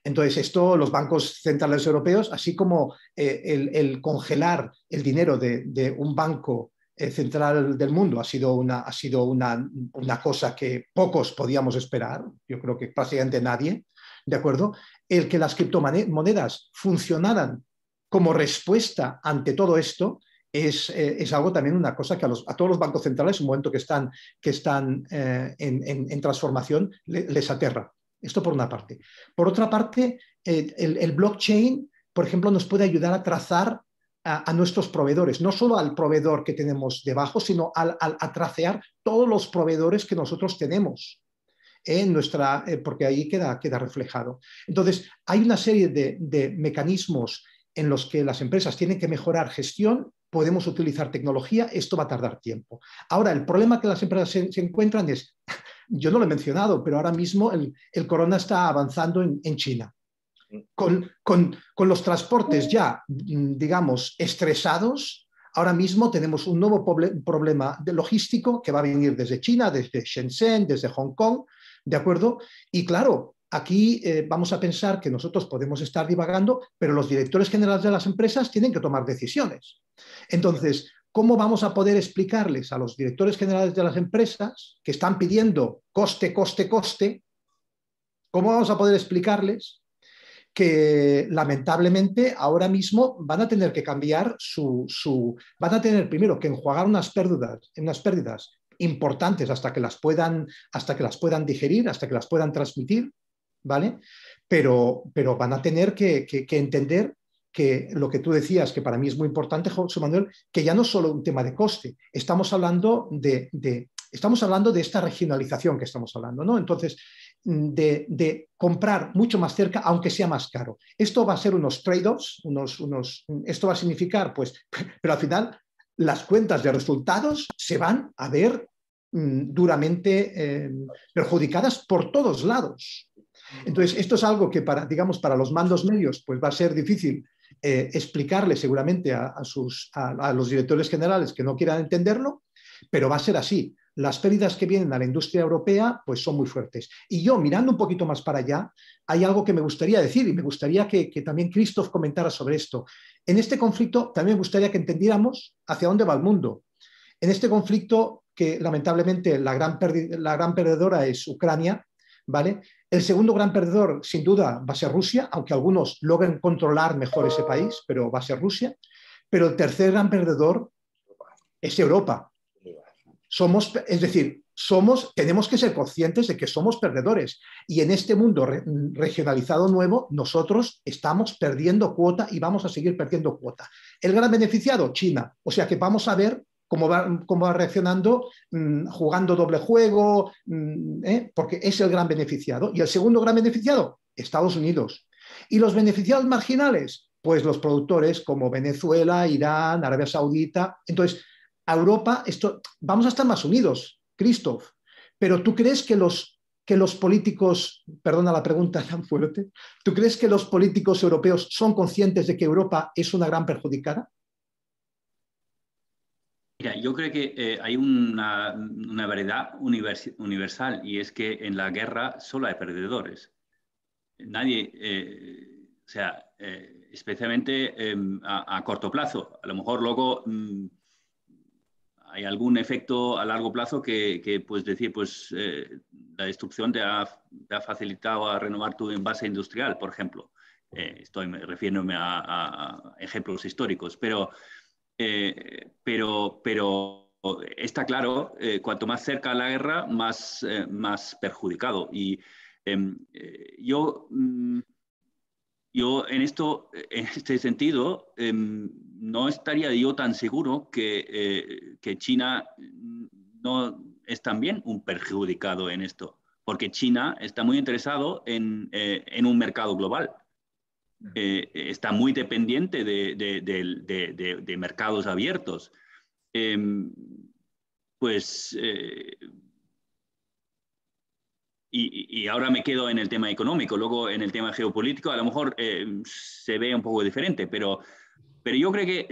Entonces, esto los bancos centrales europeos, así como el congelar el dinero de un banco central del mundo ha sido una cosa que pocos podíamos esperar, yo creo que prácticamente nadie, ¿de acuerdo? El que las criptomonedas funcionaran como respuesta ante todo esto es algo también una cosa que a todos los bancos centrales, en un momento que están en transformación, les aterra. Esto por una parte. Por otra parte, el blockchain, por ejemplo, nos puede ayudar a trazar a nuestros proveedores, no solo al proveedor que tenemos debajo, sino a tracear todos los proveedores que nosotros tenemos. Porque ahí queda reflejado. Entonces, hay una serie de mecanismos en los que las empresas tienen que mejorar gestión, podemos utilizar tecnología, esto va a tardar tiempo. Ahora, el problema que las empresas se encuentran es, yo no lo he mencionado, pero ahora mismo el corona está avanzando en China. Con los transportes ya, digamos, estresados, ahora mismo tenemos un nuevo problema logístico que va a venir desde China, desde Shenzhen, desde Hong Kong, ¿de acuerdo? Y claro, aquí vamos a pensar que nosotros podemos estar divagando, pero los directores generales de las empresas tienen que tomar decisiones. Entonces, ¿cómo vamos a poder explicarles a los directores generales de las empresas que están pidiendo coste, cómo vamos a poder explicarles que lamentablemente ahora mismo van a tener que cambiar van a tener primero que enjuagar unas pérdidas importantes hasta que las puedan digerir, hasta que las puedan transmitir, ¿vale? Pero van a tener que entender que lo que tú decías, que para mí es muy importante, José Manuel, que ya no es solo un tema de coste, estamos hablando de esta regionalización que estamos hablando, ¿no? Entonces, de comprar mucho más cerca, aunque sea más caro. Esto va a ser unos trade-offs, esto va a significar, pues, pero al final las cuentas de resultados se van a ver duramente perjudicadas por todos lados. Entonces, esto es algo que para los mandos medios pues va a ser difícil explicarle seguramente a los directores generales que no quieran entenderlo, pero va a ser así. Las pérdidas que vienen a la industria europea pues son muy fuertes. Y yo, mirando un poquito más para allá, hay algo que me gustaría decir y me gustaría que también Christoph comentara sobre esto. En este conflicto también me gustaría que entendiéramos hacia dónde va el mundo. En este conflicto, que lamentablemente la gran perdedora es Ucrania, ¿vale? El segundo gran perdedor, sin duda, va a ser Rusia, aunque algunos logren controlar mejor ese país, pero va a ser Rusia. Pero el tercer gran perdedor es Europa. Es decir, tenemos que ser conscientes de que somos perdedores. Y en este mundo regionalizado nuevo, nosotros estamos perdiendo cuota y vamos a seguir perdiendo cuota. El gran beneficiado, China. O sea que vamos a ver cómo va reaccionando, jugando doble juego, porque es el gran beneficiado. Y el segundo gran beneficiado, Estados Unidos. Y los beneficiados marginales, pues los productores como Venezuela, Irán, Arabia Saudita. Entonces, a Europa, vamos a estar más unidos, Christoph, pero ¿tú crees que los políticos, perdona la pregunta tan fuerte, ¿tú crees que los políticos europeos son conscientes de que Europa es una gran perjudicada? Mira, yo creo que hay una verdad universal, y es que en la guerra solo hay perdedores. Nadie, especialmente a corto plazo. A lo mejor luego hay algún efecto a largo plazo que pues decir, pues la destrucción te ha facilitado a renovar tu envase industrial, por ejemplo. Estoy refiriéndome a ejemplos históricos, pero está claro, cuanto más cerca a la guerra, más perjudicado. Y yo en este sentido, no estaría yo tan seguro que China no es también un perjudicado en esto, porque China está muy interesado en un mercado global. Está muy dependiente de mercados abiertos. Y ahora me quedo en el tema económico, luego en el tema geopolítico a lo mejor se ve un poco diferente, pero yo creo que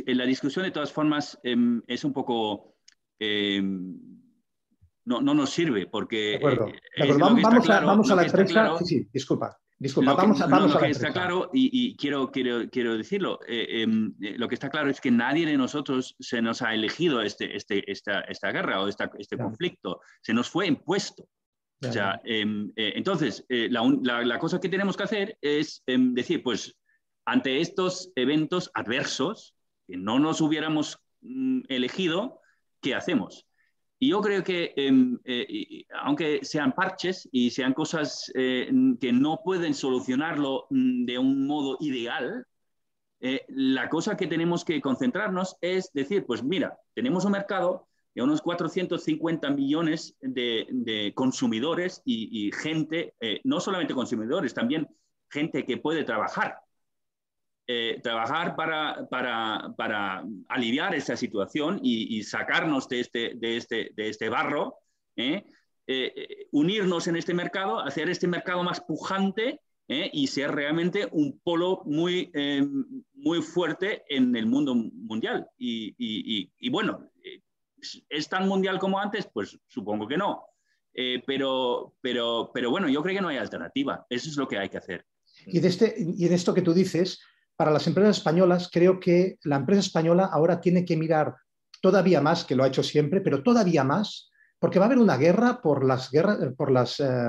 la discusión de todas formas es un poco... no nos sirve, porque de acuerdo. Vamos a la empresa. Claro, sí, disculpa, vamos a la empresa. Está claro, y quiero decirlo, lo que está claro es que nadie de nosotros se nos ha elegido esta guerra o este conflicto, se nos fue impuesto. O sea, entonces, la cosa que tenemos que hacer es decir, pues, ante estos eventos adversos, que no nos hubiéramos elegido, ¿qué hacemos? Y yo creo que, aunque sean parches y sean cosas que no pueden solucionarlo de un modo ideal, la cosa que tenemos que concentrarnos es decir, pues mira, tenemos un mercado de unos 450 millones de consumidores y gente, no solamente consumidores, también gente que puede trabajar. Trabajar para aliviar esta situación y sacarnos de este barro, unirnos en este mercado, hacer este mercado más pujante y ser realmente un polo muy fuerte en el mundo mundial. Y bueno, ¿es tan mundial como antes? Pues supongo que no. Pero bueno, yo creo que no hay alternativa. Eso es lo que hay que hacer. Y en esto que tú dices, para las empresas españolas, creo que la empresa española ahora tiene que mirar todavía más, que lo ha hecho siempre, pero todavía más, porque va a haber una guerra por las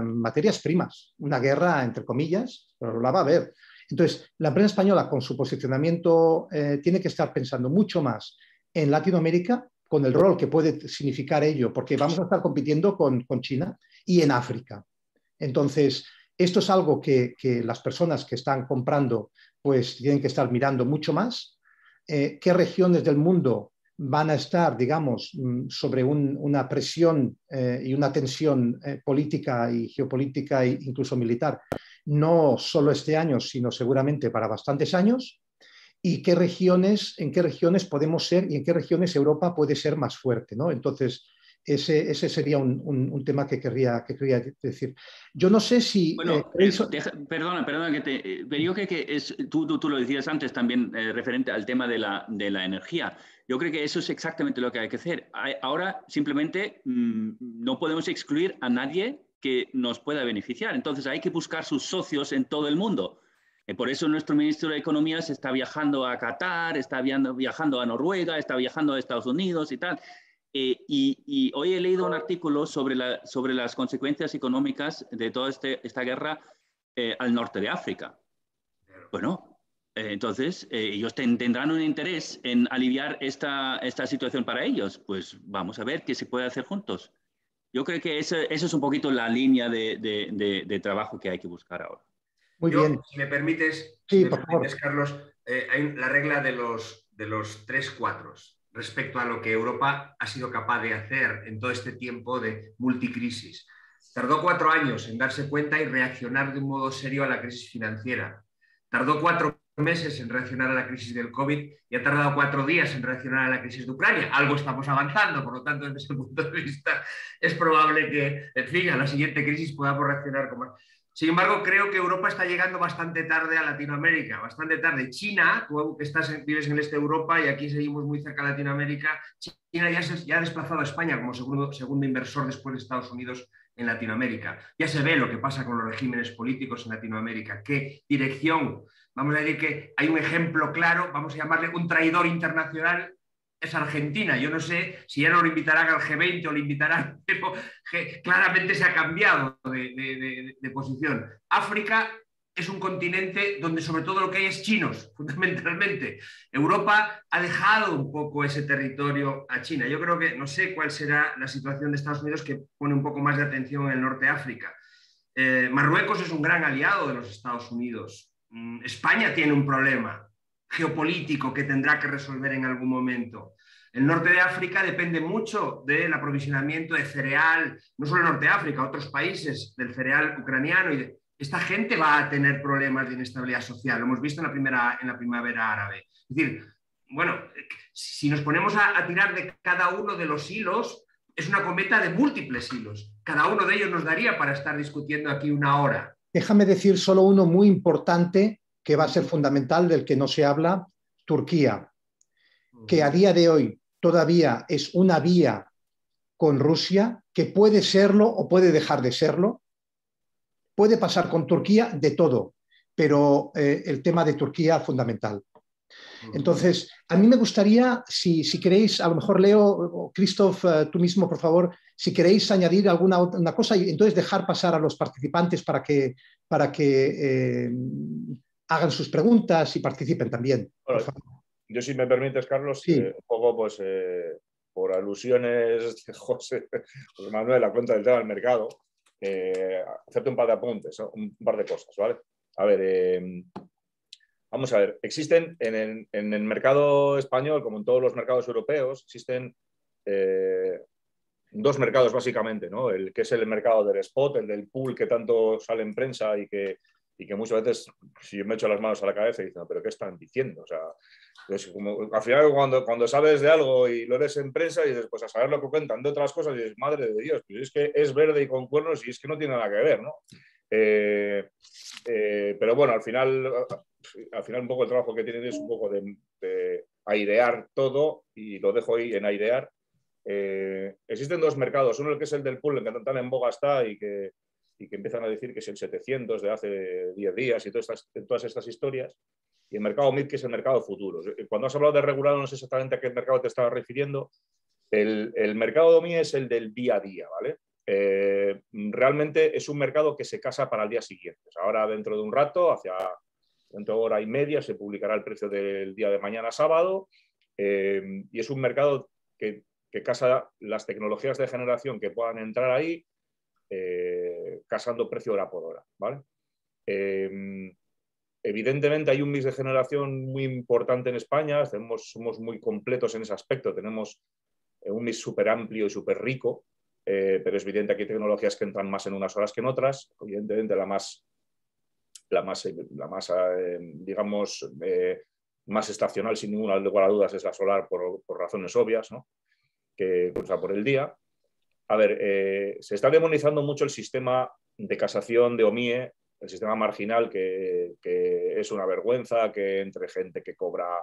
materias primas, una guerra entre comillas, pero la va a haber. Entonces, la empresa española con su posicionamiento tiene que estar pensando mucho más en Latinoamérica, con el rol que puede significar ello, porque vamos a estar compitiendo con China, y en África. Entonces, esto es algo que las personas que están comprando pues tienen que estar mirando mucho más. ¿Qué regiones del mundo van a estar, digamos, sobre una presión y una tensión política y geopolítica e incluso militar? No solo este año, sino seguramente para bastantes años. ¿Y en qué regiones podemos ser y en qué regiones Europa puede ser más fuerte, ¿no? Entonces, Ese sería un tema que querría decir. Yo no sé si... Bueno, perdona, pero yo creo que tú lo decías antes también referente al tema de la energía. Yo creo que eso es exactamente lo que hay que hacer. Ahora simplemente no podemos excluir a nadie que nos pueda beneficiar. Entonces hay que buscar sus socios en todo el mundo. Por eso nuestro ministro de Economía se está viajando a Qatar, está viajando a Noruega, está viajando a Estados Unidos y tal. Y hoy he leído un artículo sobre las consecuencias económicas de toda esta guerra al norte de África. Bueno, entonces ellos tendrán un interés en aliviar esta situación para ellos. Pues vamos a ver qué se puede hacer juntos. Yo creo que esa es un poquito la línea de trabajo que hay que buscar ahora. Muy bien. Si me permites, sí, por favor. Carlos, hay la regla de los 3-4 respecto a lo que Europa ha sido capaz de hacer en todo este tiempo de multicrisis. Tardó 4 años en darse cuenta y reaccionar de un modo serio a la crisis financiera. Tardó 4 meses en reaccionar a la crisis del COVID y ha tardado 4 días en reaccionar a la crisis de Ucrania. Algo estamos avanzando, por lo tanto, desde ese punto de vista es probable que, en fin, a la siguiente crisis podamos reaccionar con más. Sin embargo, creo que Europa está llegando bastante tarde a Latinoamérica, bastante tarde. China, tú que vives en el este de Europa y aquí seguimos muy cerca de Latinoamérica, China ya ha desplazado a España como segundo inversor después de Estados Unidos en Latinoamérica. Ya se ve lo que pasa con los regímenes políticos en Latinoamérica, qué dirección. Vamos a decir que hay un ejemplo claro, vamos a llamarle un traidor internacional, es Argentina. Yo no sé si ya no lo invitarán al G20 o lo invitarán, pero claramente se ha cambiado de posición. África es un continente donde sobre todo lo que hay es chinos, fundamentalmente. Europa ha dejado un poco ese territorio a China. Yo creo que no sé cuál será la situación de Estados Unidos, que pone un poco más de atención en el norte de África. Marruecos es un gran aliado de los Estados Unidos. España tiene un problema geopolítico que tendrá que resolver en algún momento. El norte de África depende mucho del aprovisionamiento de cereal, no solo el norte de África, otros países, del cereal ucraniano. Esta gente va a tener problemas de inestabilidad social. Lo hemos visto en la primavera árabe. Es decir, bueno, si nos ponemos a tirar de cada uno de los hilos, es una cometa de múltiples hilos. Cada uno de ellos nos daría para estar discutiendo aquí 1 hora. Déjame decir solo uno muy importante que va a ser fundamental, del que no se habla: Turquía, que a día de hoy todavía es una vía con Rusia, que puede serlo o puede dejar de serlo. Puede pasar con Turquía de todo, pero el tema de Turquía fundamental. Entonces, a mí me gustaría, si queréis, a lo mejor Leo o Christoph, tú mismo, por favor, si queréis añadir una cosa y entonces dejar pasar a los participantes para que hagan sus preguntas y participen también. Bueno, yo, si me permites, Carlos, sí. Un poco pues, por alusiones de José Manuel, la cuenta del tema del mercado, hacerte un par de apuntes, ¿no? Un par de cosas, ¿vale? A ver, vamos a ver, existen en el mercado español, como en todos los mercados europeos, existen 2 mercados básicamente, ¿no? El que es el mercado del spot, el del pool que tanto sale en prensa y que muchas veces, si yo me echo las manos a la cabeza y digo, ¿pero qué están diciendo? O sea, pues como, al final cuando sabes de algo y lo lees en prensa y dices, pues a saber lo que cuentan de otras cosas, y dices, madre de Dios, pues es que es verde y con cuernos y es que no tiene nada que ver, ¿no? Pero bueno, al final un poco el trabajo que tienen es un poco de airear todo, y lo dejo ahí en airear. Existen 2 mercados, uno el que es el del pool, el que tan en boga está y que empiezan a decir que es el 700 de hace 10 días y todas estas historias, y el mercado MID, que es el mercado de futuros. Cuando has hablado de regulado, no sé exactamente a qué mercado te estabas refiriendo. El mercado MID es el del día a día, ¿vale? Realmente es un mercado que se casa para el día siguiente. Ahora, dentro de un rato, dentro de hora y media, se publicará el precio del día de mañana sábado, y es un mercado que casa las tecnologías de generación que puedan entrar ahí, casando precio hora por hora, ¿vale? Evidentemente hay un mix de generación muy importante en España, somos muy completos en ese aspecto, tenemos un mix súper amplio y súper rico, pero es evidente que hay tecnologías que entran más en unas horas que en otras. Evidentemente digamos, más estacional, sin ninguna lugar a dudas, es la solar por razones obvias, ¿no? Que cruza por el día. a ver, se está demonizando mucho el sistema de casación de OMIE, el sistema marginal, que es una vergüenza, que entre gente que cobra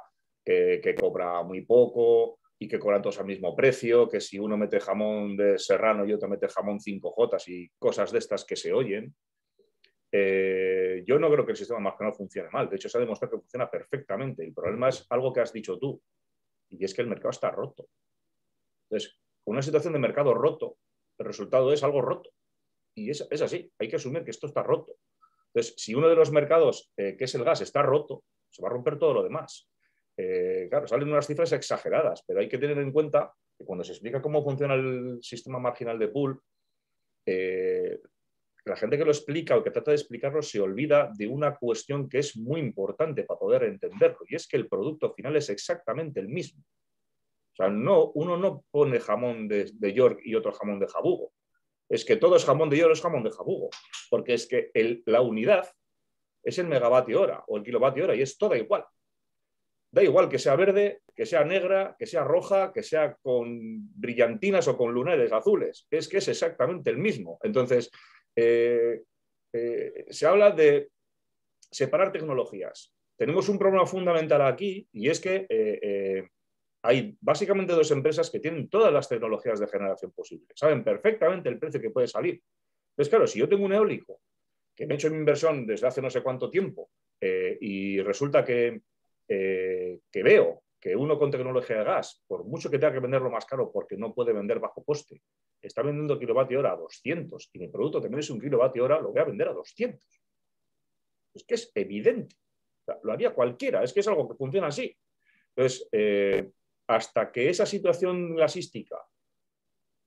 muy poco y que cobran todos al mismo precio, que si uno mete jamón de Serrano y otro mete jamón 5J y cosas de estas que se oyen. Yo no creo que el sistema marginal funcione mal. De hecho, se ha demostrado que funciona perfectamente. El problema es algo que has dicho tú, y es que el mercado está roto. Entonces, con una situación de mercado roto, el resultado es algo roto. Y es así, hay que asumir que esto está roto. Entonces, si uno de los mercados, que es el gas, está roto, se va a romper todo lo demás. Claro, salen unas cifras exageradas, pero hay que tener en cuenta que cuando se explica cómo funciona el sistema marginal de pool, la gente que lo explica o que trata de explicarlo se olvida de una cuestión que es muy importante para poder entenderlo, y es que el producto final es exactamente el mismo. O sea, uno no pone jamón de York y otro jamón de Jabugo. Es que todo es jamón de York, es jamón de Jabugo, porque es que la unidad es el megavatio hora o el kilovatio hora y es toda igual. Da igual que sea verde, que sea negra, que sea roja, que sea con brillantinas o con lunares azules. Es que es exactamente el mismo. Entonces, se habla de separar tecnologías. Tenemos un problema fundamental aquí, y es que hay básicamente dos empresas que tienen todas las tecnologías de generación posibles. Saben perfectamente el precio que puede salir. Entonces, claro, si yo tengo un eólico que me he hecho mi inversión desde hace no sé cuánto tiempo y resulta que veo que uno con tecnología de gas, por mucho que tenga que venderlo más caro porque no puede vender bajo coste, está vendiendo kilovatio hora a 200 y mi producto también es un kilovatio hora, lo voy a vender a 200. Es que es evidente. O sea, lo haría cualquiera, es que es algo que funciona así. Entonces, hasta que esa situación gasística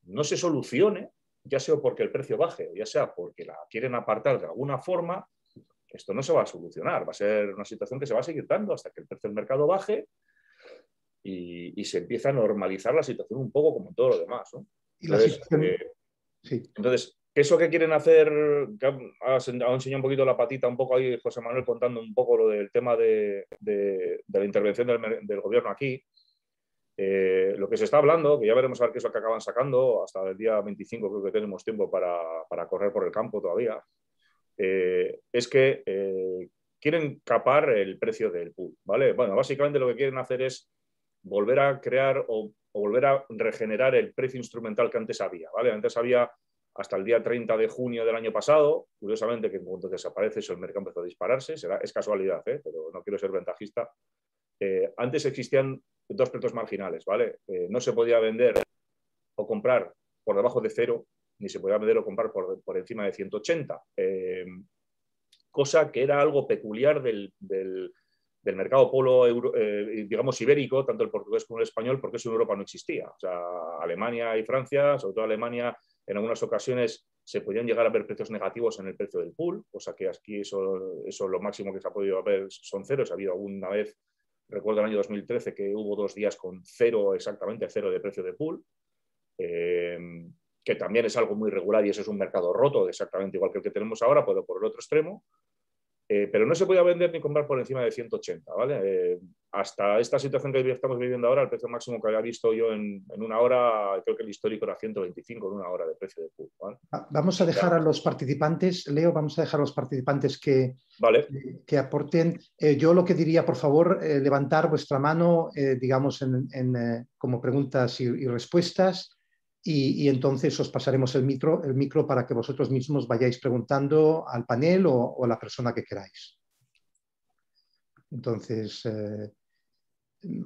no se solucione, ya sea porque el precio baje o ya sea porque la quieren apartar de alguna forma, esto no se va a solucionar. Va a ser una situación que se va a seguir dando hasta que el precio del mercado baje y se empieza a normalizar la situación un poco como todo lo demás, ¿no? Entonces, eso que quieren hacer, que ha enseñado un poquito la patita, un poco ahí José Manuel contando un poco lo del tema de la intervención del gobierno aquí, lo que se está hablando, que ya veremos a ver qué es lo que acaban sacando, hasta el día 25 creo que tenemos tiempo para correr por el campo todavía, es que quieren capar el precio del pool, ¿vale? Bueno, básicamente lo que quieren hacer es volver a crear o volver a regenerar el precio instrumental que antes había, ¿vale? Antes había hasta el día 30 de junio del año pasado, curiosamente que en cuanto desaparece eso el mercado empezó a dispararse, es casualidad, pero no quiero ser ventajista. Antes existían dos precios marginales, ¿vale? No se podía vender o comprar por debajo de 0, ni se podía vender o comprar por encima de 180, cosa que era algo peculiar del mercado polo, digamos, ibérico, tanto el portugués como el español, porque eso en Europa no existía. O sea, Alemania y Francia, sobre todo Alemania, en algunas ocasiones se podían llegar a ver precios negativos en el precio del pool, cosa que aquí eso lo máximo que se ha podido ver son ceros. Ha habido alguna vez, recuerdo el año 2013, que hubo 2 días con 0, exactamente 0 de precio de pool, que también es algo muy regular y eso es un mercado roto, exactamente igual que el que tenemos ahora, pero por el otro extremo. Pero no se podía vender ni comprar por encima de 180, ¿vale? Hasta esta situación que estamos viviendo ahora, el precio máximo que había visto yo en una hora, creo que el histórico era 125 en una hora de precio de pool, ¿vale? Vamos a dejar a los participantes, Leo, vamos a dejar a los participantes que aporten. Yo lo que diría, por favor, levantar vuestra mano, digamos, como preguntas y respuestas. Y entonces os pasaremos el micro para que vosotros mismos vayáis preguntando al panel o a la persona que queráis. Entonces,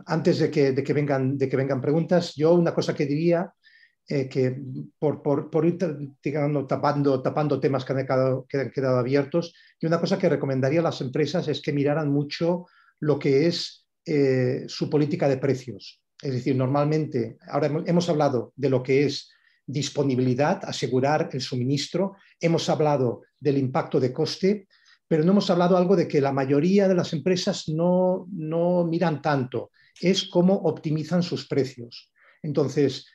antes de que vengan preguntas, yo una cosa que diría, que por ir digamos, tapando temas que han quedado abiertos, y una cosa que recomendaría a las empresas es que miraran mucho lo que es su política de precios. Es decir, normalmente, ahora hemos hablado de lo que es disponibilidad, asegurar el suministro, hemos hablado del impacto de coste, pero no hemos hablado algo de que la mayoría de las empresas no miran tanto, es cómo optimizan sus precios. Entonces,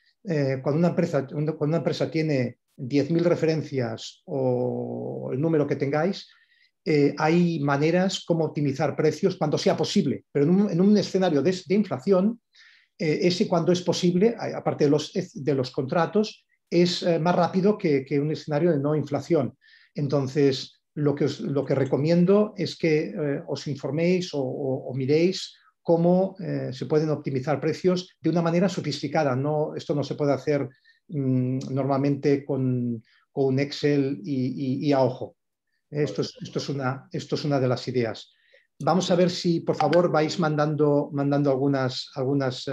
cuando una empresa tiene 10.000 referencias o el número que tengáis, hay maneras como optimizar precios cuando sea posible, pero en un escenario de inflación, ese cuando es posible, aparte de los contratos, es más rápido que un escenario de no inflación. Entonces, lo que recomiendo es que os informéis o miréis cómo se pueden optimizar precios de una manera sofisticada. Esto no se puede hacer normalmente con un Excel y a ojo. Esto es una de las ideas. Vamos a ver si, por favor, vais mandando algunas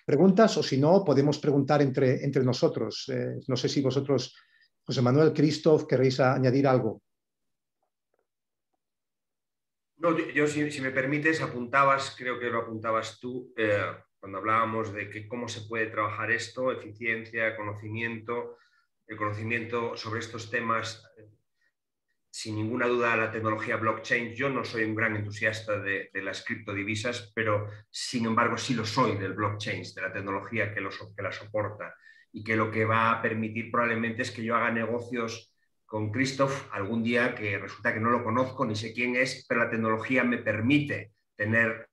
preguntas, o si no, podemos preguntar entre nosotros. No sé si vosotros, José Manuel, Christoph, queréis añadir algo. No, yo si me permites, creo que lo apuntabas tú, cuando hablábamos de cómo se puede trabajar esto, eficiencia, conocimiento, el conocimiento sobre estos temas. Sin ninguna duda, la tecnología blockchain, yo no soy un gran entusiasta de las criptodivisas, pero sin embargo sí lo soy del blockchain, de la tecnología que la soporta, y que lo que va a permitir probablemente es que yo haga negocios con Christoph algún día, que resulta que no lo conozco ni sé quién es, pero la tecnología me permite tener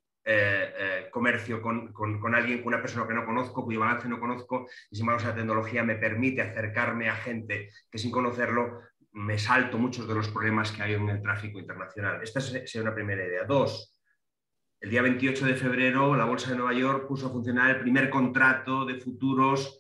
comercio con alguien, con una persona que no conozco, cuyo balance no conozco, y sin embargo esa tecnología me permite acercarme a gente que sin conocerlo me salto muchos de los problemas que hay en el tráfico internacional. Esta sería una primera idea. 2, el día 28 de febrero la Bolsa de Nueva York puso a funcionar el primer contrato de futuros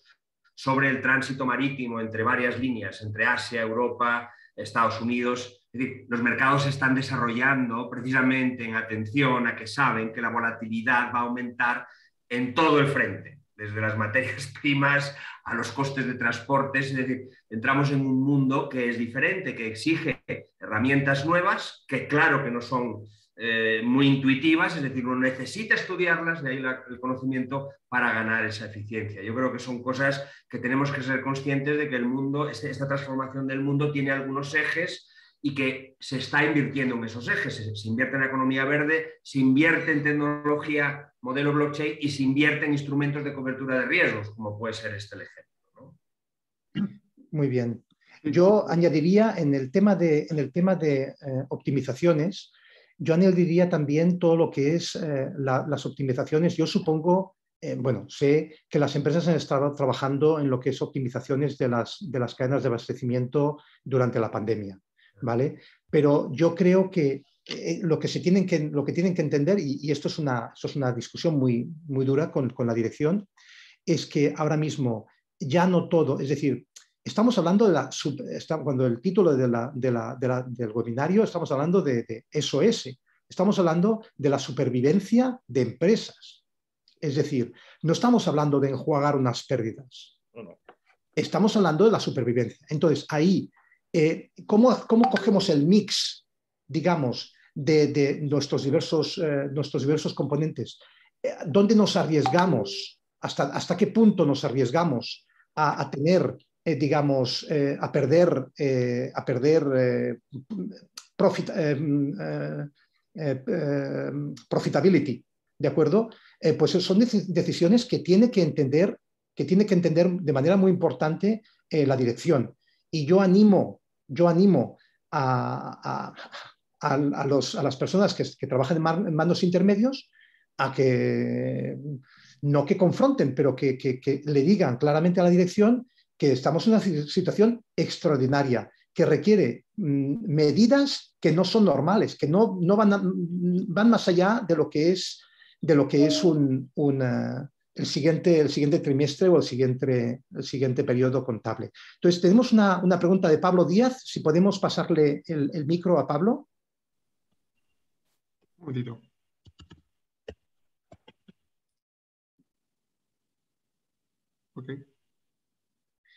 sobre el tránsito marítimo entre varias líneas, entre Asia, Europa, Estados Unidos. Es decir, los mercados se están desarrollando precisamente en atención a que saben que la volatilidad va a aumentar en todo el frente, desde las materias primas a los costes de transportes. Es decir, entramos en un mundo que es diferente, que exige herramientas nuevas, que claro que no son muy intuitivas, es decir, uno necesita estudiarlas, de ahí el conocimiento, para ganar esa eficiencia. Yo creo que son cosas que tenemos que ser conscientes de, que el mundo, esta transformación del mundo tiene algunos ejes y que se está invirtiendo en esos ejes. Se invierte en la economía verde, se invierte en tecnología modelo blockchain y se invierte en instrumentos de cobertura de riesgos, como puede ser el ejemplo, ¿no? Muy bien. Yo añadiría en el tema de optimizaciones, yo añadiría también todo lo que es las optimizaciones. Yo supongo, bueno, sé que las empresas han estado trabajando en lo que es optimizaciones de las cadenas de abastecimiento durante la pandemia, ¿vale? Pero yo creo que lo que tienen que entender, y esto es una discusión muy, muy dura con la dirección, es que ahora mismo ya no todo, es decir, estamos hablando cuando el título del webinario, estamos hablando de SOS, estamos hablando de la supervivencia de empresas. Es decir, no estamos hablando de enjuagar unas pérdidas, estamos hablando de la supervivencia. Entonces, ahí, ¿cómo cogemos el mix, digamos, de nuestros diversos componentes? ¿Dónde nos arriesgamos? ¿Hasta qué punto nos arriesgamos a tener, digamos, a perder profitability? ¿De acuerdo? Pues son decisiones que tiene que entender de manera muy importante la dirección. Y yo animo a las personas que trabajan en mandos intermedios a que no que confronten, pero que le digan claramente a la dirección que estamos en una situación extraordinaria, que requiere medidas que no son normales, que no van más allá de lo que es el siguiente trimestre o el siguiente periodo contable. Entonces, tenemos una pregunta de Pablo Díaz, si podemos pasarle el micro a Pablo. Un momentito. Okay.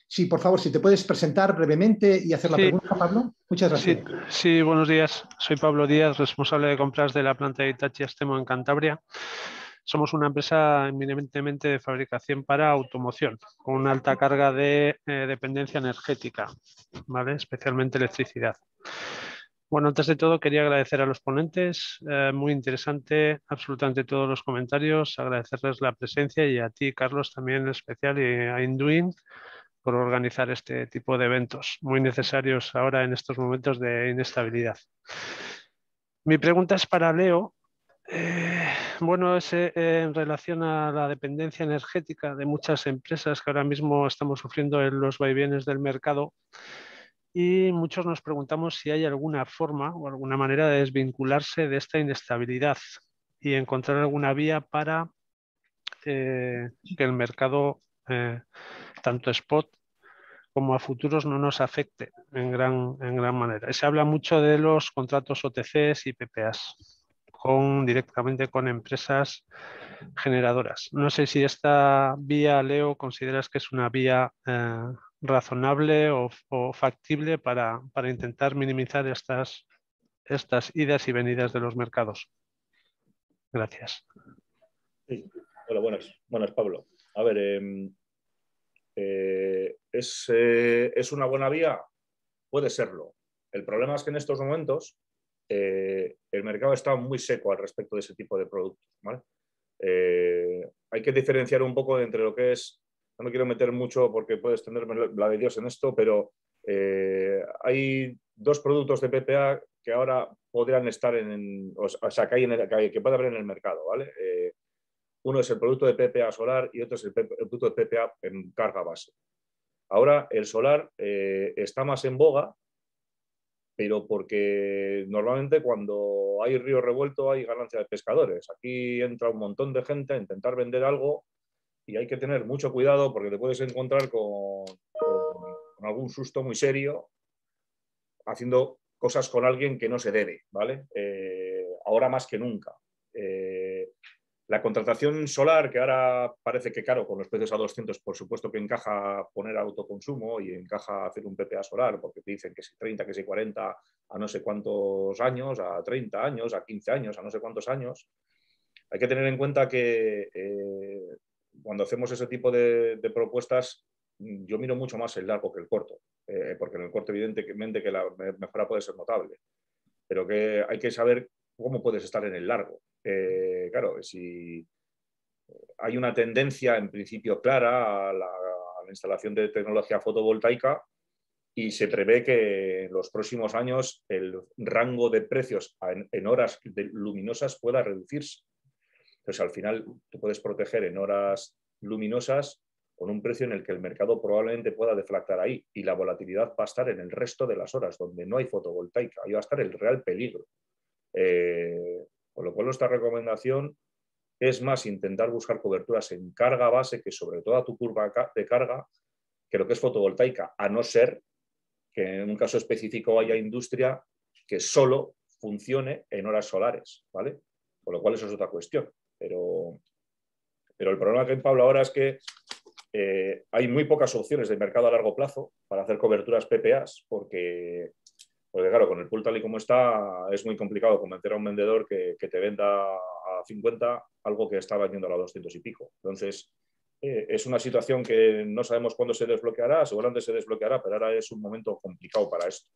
Sí, por favor, si te puedes presentar brevemente y hacer la pregunta, Pablo. Muchas gracias. Sí, buenos días. Soy Pablo Díaz, responsable de compras de la planta de Hitachi Astemo en Cantabria. Somos una empresa eminentemente de fabricación para automoción, con una alta carga de dependencia energética, ¿vale? Especialmente electricidad. Bueno, antes de todo quería agradecer a los ponentes, muy interesante absolutamente todos los comentarios, agradecerles la presencia, y a ti, Carlos, también en especial, y a Induin, por organizar este tipo de eventos muy necesarios ahora en estos momentos de inestabilidad. Mi pregunta es para Leo. bueno, es en relación a la dependencia energética de muchas empresas que ahora mismo estamos sufriendo en los vaivenes del mercado, y muchos nos preguntamos si hay alguna forma o alguna manera de desvincularse de esta inestabilidad y encontrar alguna vía para que el mercado, tanto spot como a futuros, no nos afecte en gran manera. Se habla mucho de los contratos OTCs y PPAs directamente con empresas generadoras. No sé si esta vía, Leo, consideras que es una vía razonable o factible para intentar minimizar estas idas y venidas de los mercados. Gracias. Sí. Hola, buenas, Pablo. A ver, ¿es una buena vía? Puede serlo. El problema es que en estos momentos el mercado está muy seco al respecto de ese tipo de productos, ¿vale? Hay que diferenciar un poco entre lo que es, no me quiero meter mucho porque puede extenderme la de Dios en esto, pero hay dos productos de PPA que ahora podrían estar que puede haber en el mercado, ¿vale? Uno es el producto de PPA solar y otro es el producto de PPA en carga base. Ahora el solar está más en boga, pero porque normalmente cuando hay río revuelto hay ganancia de pescadores. Aquí entra un montón de gente a intentar vender algo y hay que tener mucho cuidado porque te puedes encontrar con algún susto muy serio haciendo cosas con alguien que no se debe, ¿vale? Ahora más que nunca. La contratación solar, que ahora parece que, claro, con los precios a 200, por supuesto que encaja poner autoconsumo y encaja hacer un PPA solar, porque te dicen que si 30, que si 40, a no sé cuántos años, a 30 años, a 15 años, a no sé cuántos años. Hay que tener en cuenta que cuando hacemos ese tipo de propuestas, yo miro mucho más el largo que el corto, porque en el corto evidentemente que la mejora puede ser notable, pero que hay que saber cómo puedes estar en el largo. Claro, si hay una tendencia en principio clara a la instalación de tecnología fotovoltaica y se prevé que en los próximos años el rango de precios en horas luminosas pueda reducirse. Entonces, al final, tú puedes proteger en horas luminosas con un precio en el que el mercado probablemente pueda deflactar ahí y la volatilidad va a estar en el resto de las horas donde no hay fotovoltaica. Ahí va a estar el real peligro. Con lo cual, nuestra recomendación es más intentar buscar coberturas en carga base, que sobre toda tu curva de carga, que lo que es fotovoltaica, a no ser que en un caso específico haya industria que solo funcione en horas solares, ¿vale? Con lo cual eso es otra cuestión. Pero el problema que hay, Pablo, ahora es que hay muy pocas opciones de mercado a largo plazo para hacer coberturas PPAs, porque claro, con el pool tal y como está, es muy complicado convencer a un vendedor que te venda a 50 algo que está vendiendo a 200 y pico. Entonces, es una situación que no sabemos cuándo se desbloqueará, seguramente se desbloqueará, pero ahora es un momento complicado para esto.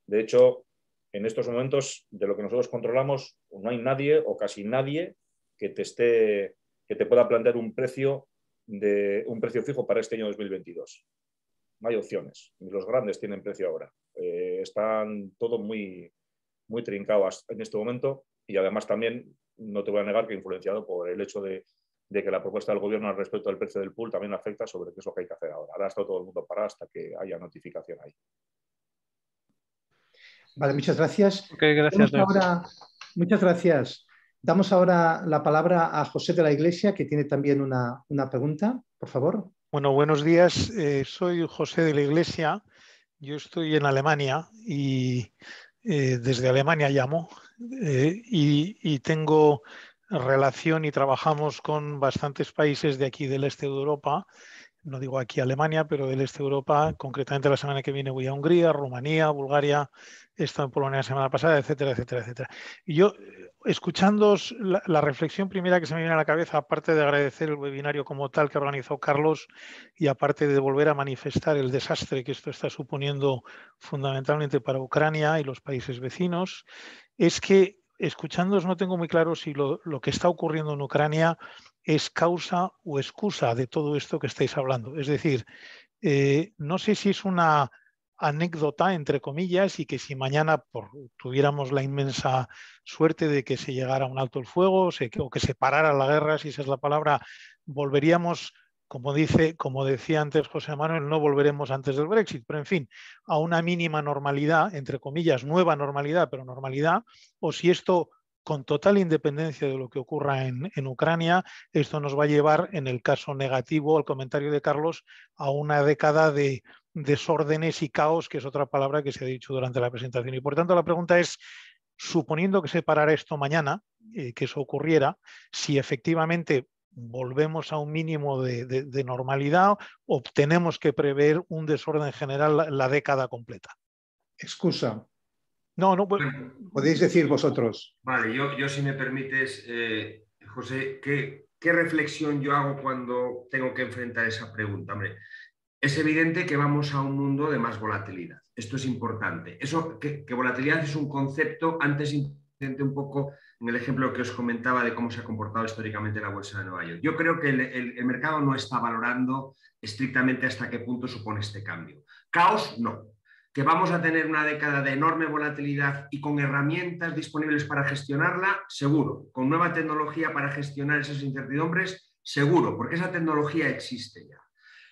De hecho, en estos momentos, de lo que nosotros controlamos, no hay nadie o casi nadie que te pueda plantear un precio fijo para este año 2022. No hay opciones, ni los grandes tienen precio ahora. Están todo muy, muy trincados en este momento y además también no te voy a negar que influenciado por el hecho de que la propuesta del gobierno al respecto del precio del pool también afecta sobre qué es lo que hay que hacer ahora. Ahora está todo el mundo parado hasta que haya notificación ahí. Vale, muchas gracias. Okay, gracias, muchas gracias. Damos ahora la palabra a José de la Iglesia, que tiene también una pregunta, por favor. Bueno, buenos días. Soy José de la Iglesia. Yo estoy en Alemania y desde Alemania llamo y tengo relación y trabajamos con bastantes países de aquí del este de Europa. No digo aquí Alemania, pero del este de Europa. Concretamente la semana que viene voy a Hungría, Rumanía, Bulgaria, he estado en Polonia la semana pasada, etcétera, etcétera, etcétera. Y yo, escuchándoos, la reflexión primera que se me viene a la cabeza, aparte de agradecer el webinario como tal que organizó Carlos y aparte de volver a manifestar el desastre que esto está suponiendo fundamentalmente para Ucrania y los países vecinos, es que escuchándoos no tengo muy claro si lo que está ocurriendo en Ucrania es causa o excusa de todo esto que estáis hablando. Es decir, no sé si es una anécdota, entre comillas, y que si mañana tuviéramos la inmensa suerte de que se llegara a un alto el fuego o que se parara la guerra, si esa es la palabra, volveríamos, como decía antes José Manuel, no volveremos antes del Brexit, pero en fin, a una mínima normalidad, entre comillas, nueva normalidad, pero normalidad, o si esto, con total independencia de lo que ocurra en Ucrania, esto nos va a llevar, en el caso negativo, al comentario de Carlos, a una década de desórdenes y caos, que es otra palabra que se ha dicho durante la presentación. Y por tanto la pregunta es, suponiendo que se parara esto mañana, que eso ocurriera, si efectivamente volvemos a un mínimo de normalidad o tenemos que prever un desorden general la década completa. Excusa. No, pues... Podéis decir vosotros. Vale, yo si me permites, José, ¿qué reflexión yo hago cuando tengo que enfrentar esa pregunta? Hombre, es evidente que vamos a un mundo de más volatilidad. Esto es importante. Eso, que volatilidad es un concepto, antes intenté un poco en el ejemplo que os comentaba de cómo se ha comportado históricamente la bolsa de Nueva York. Yo creo que el mercado no está valorando estrictamente hasta qué punto supone este cambio. Caos, no. Que vamos a tener una década de enorme volatilidad y con herramientas disponibles para gestionarla, seguro. Con nueva tecnología para gestionar esas incertidumbres, seguro, porque esa tecnología existe ya.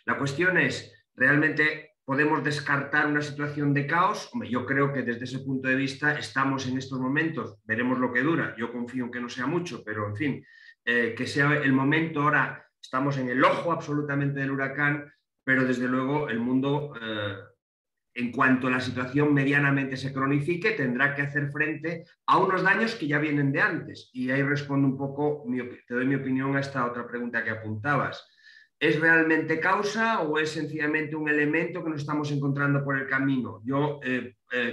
La cuestión es, ¿realmente podemos descartar una situación de caos? Hombre, yo creo que desde ese punto de vista estamos en estos momentos, veremos lo que dura, yo confío en que no sea mucho, pero en fin, que sea el momento ahora, estamos en el ojo absolutamente del huracán, pero desde luego el mundo, en cuanto la situación medianamente se cronifique, tendrá que hacer frente a unos daños que ya vienen de antes. Y ahí respondo un poco, te doy mi opinión a esta otra pregunta que apuntabas. ¿Es realmente causa o es sencillamente un elemento que nos estamos encontrando por el camino? Yo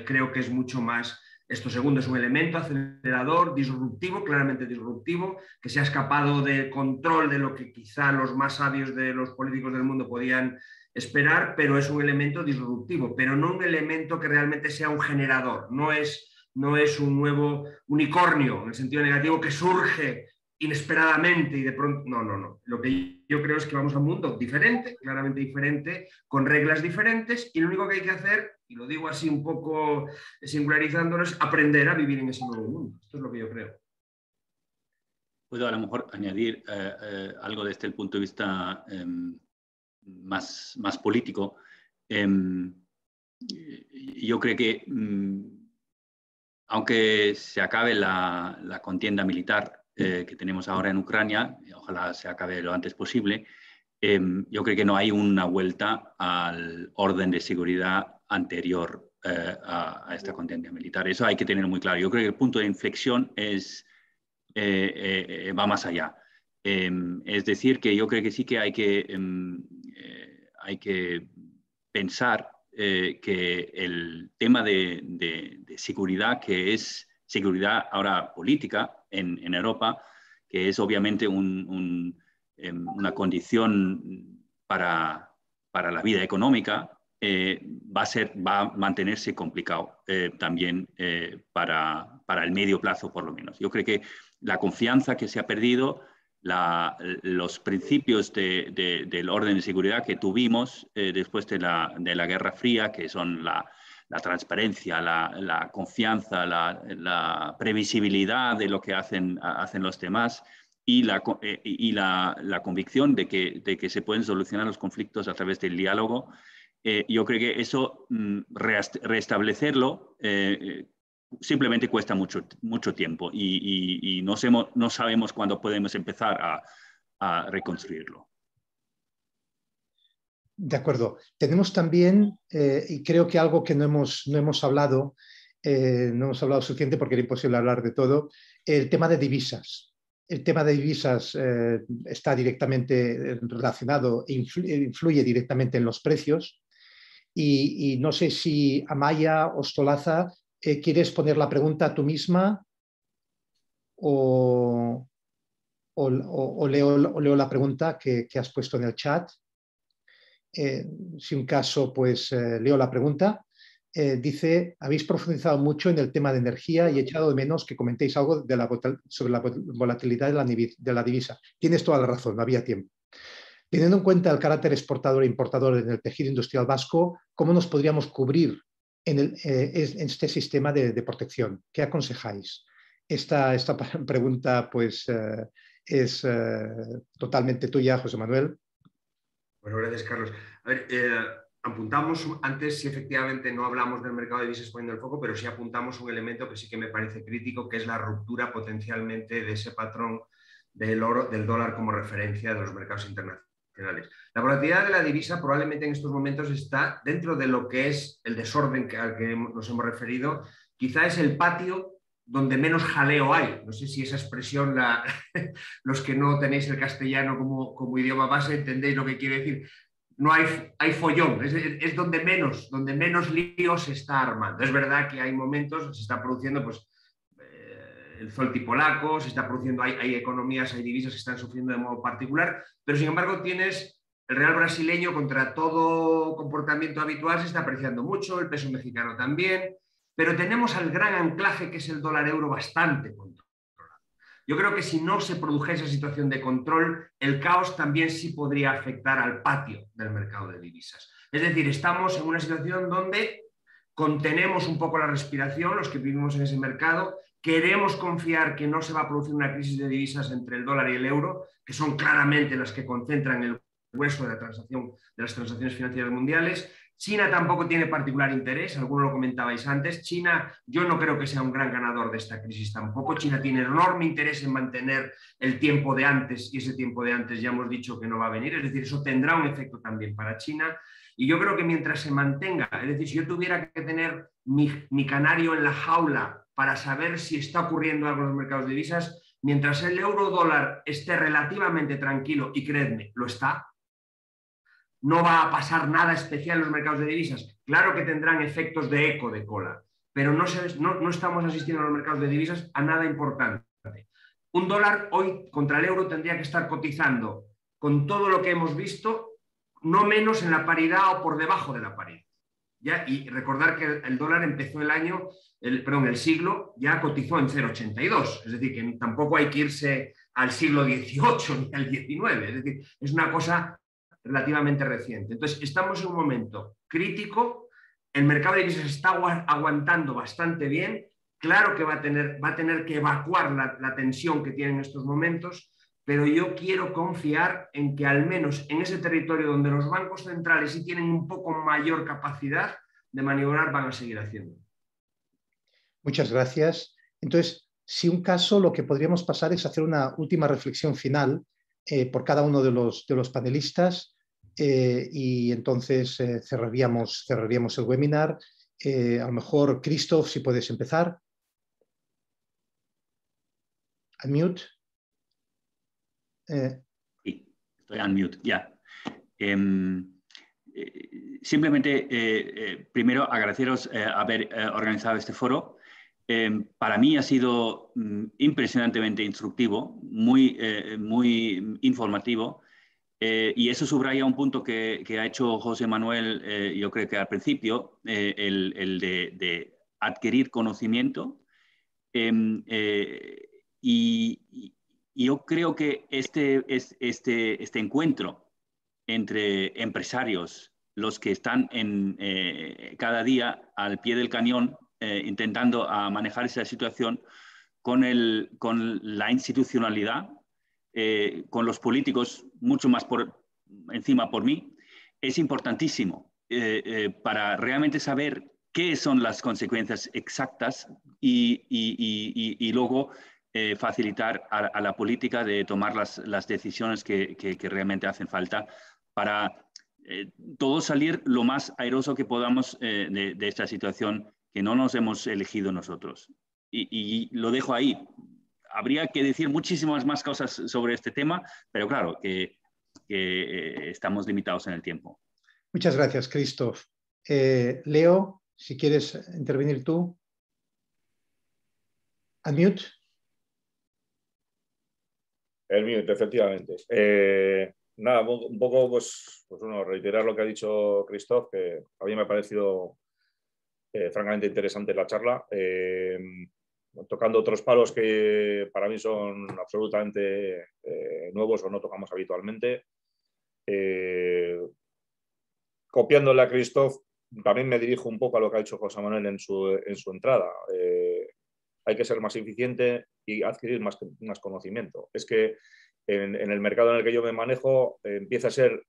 creo que es mucho más. Esto segundo es un elemento acelerador, disruptivo, claramente disruptivo, que se ha escapado del control de lo que quizá los más sabios de los políticos del mundo podían esperar, pero es un elemento disruptivo, pero no un elemento que realmente sea un generador. No es un nuevo unicornio, en el sentido negativo, que surge inesperadamente y de pronto... No. Lo que yo creo es que vamos a un mundo diferente, claramente diferente, con reglas diferentes, y lo único que hay que hacer, y lo digo así un poco singularizándolo, es aprender a vivir en ese nuevo mundo. Esto es lo que yo creo. Puedo a lo mejor añadir algo desde el punto de vista más político. Yo creo que aunque se acabe la contienda militar que tenemos ahora en Ucrania, ojalá se acabe lo antes posible, yo creo que no hay una vuelta al orden de seguridad anterior a esta contienda militar. Eso hay que tenerlo muy claro. Yo creo que el punto de inflexión va más allá. Es decir, que yo creo que sí que hay que pensar que el tema de seguridad, que es seguridad ahora política en Europa, que es obviamente una condición para la vida económica, va a mantenerse complicado también para el medio plazo, por lo menos. Yo creo que la confianza que se ha perdido, los principios del orden de seguridad que tuvimos después de la Guerra Fría, que son la transparencia, la confianza, la previsibilidad de lo que hacen los demás y la convicción de que se pueden solucionar los conflictos a través del diálogo. Yo creo que eso, restablecerlo, simplemente cuesta mucho tiempo y no sabemos cuándo podemos empezar a reconstruirlo. De acuerdo. Tenemos también, y creo que algo que no hemos hablado suficiente porque era imposible hablar de todo, el tema de divisas. El tema de divisas está directamente relacionado e influye directamente en los precios. Y no sé si Amaya o Stolaza, ¿quieres poner la pregunta tú misma o leo la pregunta que has puesto en el chat? Si un caso, pues leo la pregunta. Dice, habéis profundizado mucho en el tema de energía y he echado de menos que comentéis algo sobre la volatilidad de la divisa. Tienes toda la razón, no había tiempo. Teniendo en cuenta el carácter exportador e importador en el tejido industrial vasco, ¿cómo nos podríamos cubrir en este sistema de protección? ¿Qué aconsejáis? Esta pregunta pues, es totalmente tuya, José Manuel. Bueno, gracias, Carlos. A ver, apuntamos antes, si efectivamente no hablamos del mercado de divisas poniendo el foco, pero sí apuntamos un elemento que sí que me parece crítico, que es la ruptura potencialmente de ese patrón del dólar como referencia de los mercados internacionales. La volatilidad de la divisa probablemente en estos momentos está dentro de lo que es el desorden al que nos hemos referido. Quizá es el patio donde menos jaleo hay. No sé si esa expresión, los que no tenéis el castellano como idioma base, entendéis lo que quiere decir. No hay follón, es donde menos lío se está armando. Es verdad que hay momentos, se está produciendo pues, el zloty polaco, se está produciendo, hay economías, hay divisas que están sufriendo de modo particular, pero sin embargo tienes el real brasileño contra todo comportamiento habitual, se está apreciando mucho, el peso mexicano también, pero tenemos al gran anclaje que es el dólar euro bastante controlado. Yo creo que si no se produjese esa situación de control, el caos también sí podría afectar al patio del mercado de divisas. Es decir, estamos en una situación donde contenemos un poco la respiración, los que vivimos en ese mercado, queremos confiar que no se va a producir una crisis de divisas entre el dólar y el euro, que son claramente las que concentran el grueso de las transacciones financieras mundiales. China tampoco tiene particular interés, algunos lo comentabais antes. China, yo no creo que sea un gran ganador de esta crisis tampoco. China tiene enorme interés en mantener el tiempo de antes, y ese tiempo de antes ya hemos dicho que no va a venir, es decir, eso tendrá un efecto también para China. Y yo creo que mientras se mantenga, es decir, si yo tuviera que tener mi canario en la jaula para saber si está ocurriendo algo en los mercados de divisas, mientras el euro dólar esté relativamente tranquilo, y creedme, lo está, no va a pasar nada especial en los mercados de divisas. Claro que tendrán efectos de eco de cola, pero no estamos asistiendo a los mercados de divisas a nada importante. Un dólar hoy contra el euro tendría que estar cotizando con todo lo que hemos visto, no menos en la paridad o por debajo de la paridad. ¿Ya? Y recordar que el dólar empezó el siglo ya cotizó en 0,82, es decir, que tampoco hay que irse al siglo XVIII ni al XIX, es decir, es una cosa relativamente reciente. Entonces, estamos en un momento crítico, el mercado de divisas está aguantando bastante bien, claro que va a tener que evacuar la tensión que tiene en estos momentos, pero yo quiero confiar en que al menos en ese territorio donde los bancos centrales sí tienen un poco mayor capacidad de maniobrar, van a seguir haciendo. Muchas gracias. Entonces, si un caso, lo que podríamos pasar es hacer una última reflexión final por cada uno de los panelistas y entonces cerraríamos el webinar. A lo mejor, Christoph, si puedes empezar. Unmute. Sí, estoy unmute, ya. Simplemente, primero, agradeceros haber organizado este foro. Para mí ha sido impresionantemente instructivo, muy informativo, y eso subraya un punto que ha hecho José Manuel, yo creo que al principio, el de adquirir conocimiento. Y yo creo que este encuentro entre empresarios, los que están cada día al pie del cañón intentando manejar esa situación, con la institucionalidad, con los políticos mucho más encima por mí, es importantísimo para realmente saber qué son las consecuencias exactas y luego facilitar a la política de tomar las decisiones que realmente hacen falta para todos salir lo más airoso que podamos de esta situación que no nos hemos elegido nosotros. Y lo dejo ahí. Habría que decir muchísimas más cosas sobre este tema, pero claro que estamos limitados en el tiempo. Muchas gracias, Christoph. Leo, si quieres intervenir tú. Unmute. El mute, efectivamente. Nada, un poco, pues reiterar lo que ha dicho Christoph, que a mí me ha parecido francamente interesante la charla, tocando otros palos que para mí son absolutamente nuevos o no tocamos habitualmente. Copiándole a Christoph, también me dirijo un poco a lo que ha dicho José Manuel en su entrada. Hay que ser más eficiente y adquirir más conocimiento. Es que en el mercado en el que yo me manejo empieza a ser...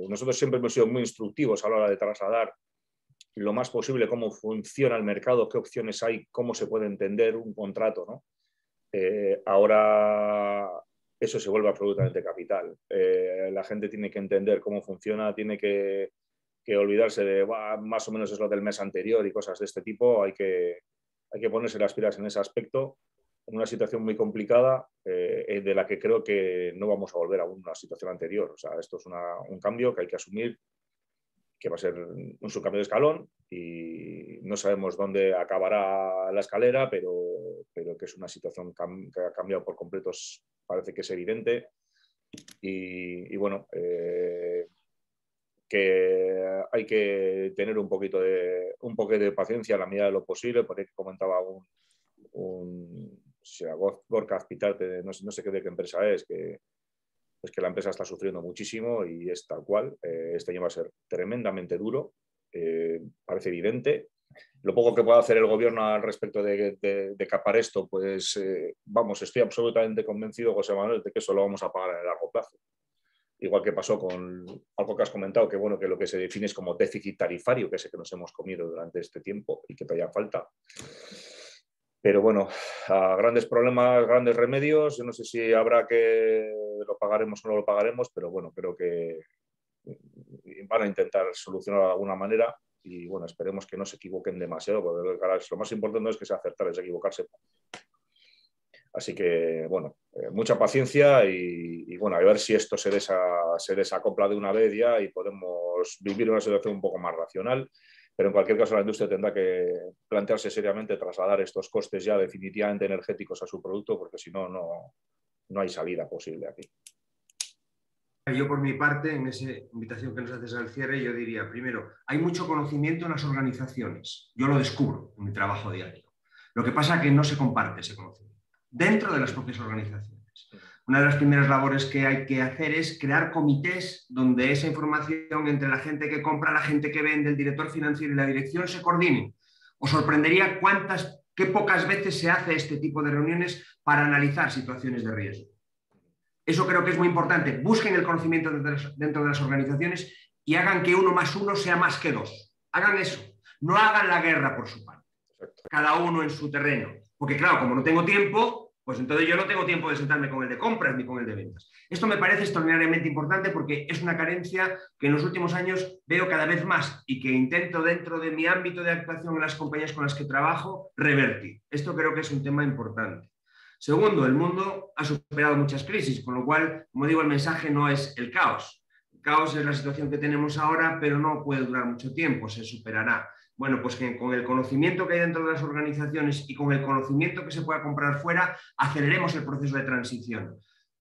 nosotros siempre hemos sido muy instructivos a la hora de trasladar lo más posible cómo funciona el mercado, qué opciones hay, cómo se puede entender un contrato, ¿no? Ahora eso se vuelve absolutamente capital. La gente tiene que entender cómo funciona, tiene que olvidarse de más o menos es lo del mes anterior y cosas de este tipo. Hay que ponerse las pilas en ese aspecto, en una situación muy complicada de la que creo que no vamos a volver a una situación anterior. O sea, esto es un cambio que hay que asumir, que va a ser un subcambio de escalón y no sabemos dónde acabará la escalera, pero que es una situación que ha cambiado por completo, parece que es evidente. Y bueno, que hay que tener un poco de paciencia a la medida de lo posible, porque comentaba Gorka Azpitarte, no sé de qué empresa es, que la empresa está sufriendo muchísimo y es tal cual. Este año va a ser tremendamente duro, parece evidente. Lo poco que pueda hacer el gobierno al respecto de capar esto, pues vamos, estoy absolutamente convencido, José Manuel, de que eso lo vamos a pagar en el largo plazo. Igual que pasó con algo que has comentado, que bueno, que lo que se define es como déficit tarifario, que es el que nos hemos comido durante este tiempo y que todavía falta. Pero bueno, a grandes problemas, grandes remedios. Yo no sé si habrá que lo pagaremos o no lo pagaremos, pero bueno, creo que van a intentar solucionarlo de alguna manera y bueno, esperemos que no se equivoquen demasiado, porque lo más importante no es que sea acertar, es equivocarse. Así que, bueno, mucha paciencia y bueno, a ver si esto se desacopla de una vez ya y podemos vivir una situación un poco más racional. Pero en cualquier caso la industria tendrá que plantearse seriamente trasladar estos costes ya definitivamente energéticos a su producto, porque si no, no hay salida posible aquí. Yo por mi parte, en esa invitación que nos haces al cierre, yo diría, primero, hay mucho conocimiento en las organizaciones. Yo lo descubro en mi trabajo diario. Lo que pasa es que no se comparte ese conocimiento dentro de las propias organizaciones. Una de las primeras labores que hay que hacer es crear comités donde esa información entre la gente que compra, la gente que vende, el director financiero y la dirección se coordine. Os sorprendería qué pocas veces se hace este tipo de reuniones para analizar situaciones de riesgo. Eso creo que es muy importante. Busquen el conocimiento dentro de las organizaciones y hagan que 1 más 1 sea más que 2. Hagan eso. No hagan la guerra por su parte. Cada uno en su terreno. Porque claro, como no tengo tiempo, pues entonces yo no tengo tiempo de sentarme con el de compras ni con el de ventas. Esto me parece extraordinariamente importante porque es una carencia que en los últimos años veo cada vez más y que intento dentro de mi ámbito de actuación en las compañías con las que trabajo revertir. Esto creo que es un tema importante. Segundo, el mundo ha superado muchas crisis, con lo cual, como digo, el mensaje no es el caos. El caos es la situación que tenemos ahora, pero no puede durar mucho tiempo, se superará. Bueno, pues que con el conocimiento que hay dentro de las organizaciones y con el conocimiento que se pueda comprar fuera, aceleremos el proceso de transición.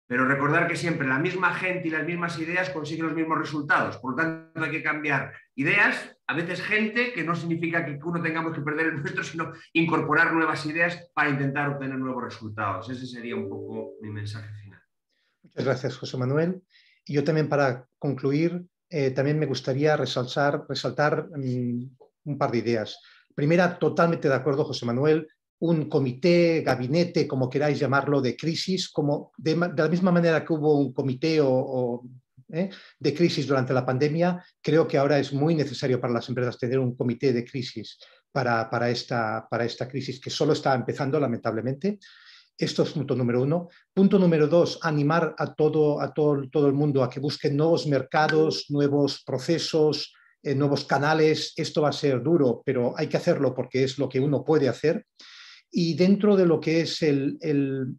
Pero recordar que siempre la misma gente y las mismas ideas consiguen los mismos resultados. Por lo tanto, hay que cambiar ideas, a veces gente, que no significa que uno tengamos que perder el nuestro, sino incorporar nuevas ideas para intentar obtener nuevos resultados. Ese sería un poco mi mensaje final. Muchas gracias, José Manuel. Y yo también, para concluir, también me gustaría resaltar un par de ideas. Primera, totalmente de acuerdo, José Manuel, un comité, gabinete, como queráis llamarlo, de crisis, como de la misma manera que hubo un comité de crisis durante la pandemia, creo que ahora es muy necesario para las empresas tener un comité de crisis para esta crisis que solo está empezando, lamentablemente. Esto es punto número 1. Punto número 2, animar a todo el mundo a que busquen nuevos mercados, nuevos procesos, nuevos canales. Esto va a ser duro, pero hay que hacerlo porque es lo que uno puede hacer. Y dentro de lo que es el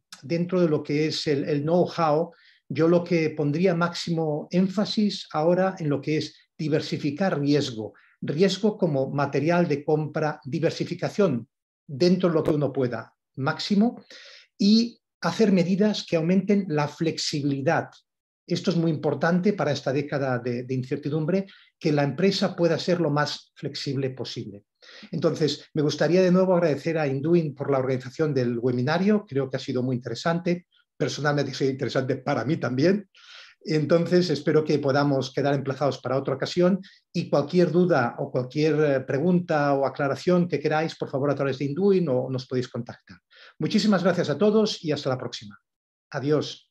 know-how, yo lo que pondría máximo énfasis ahora en lo que es diversificar riesgo. Riesgo como material de compra, diversificación dentro de lo que uno pueda, máximo, y hacer medidas que aumenten la flexibilidad. Esto es muy importante para esta década de incertidumbre, que la empresa pueda ser lo más flexible posible. Entonces, me gustaría de nuevo agradecer a Induin por la organización del webinario. Creo que ha sido muy interesante. Personalmente ha sido interesante para mí también. Entonces, espero que podamos quedar emplazados para otra ocasión y cualquier duda o cualquier pregunta o aclaración que queráis, por favor, a través de Induin o nos podéis contactar. Muchísimas gracias a todos y hasta la próxima. Adiós.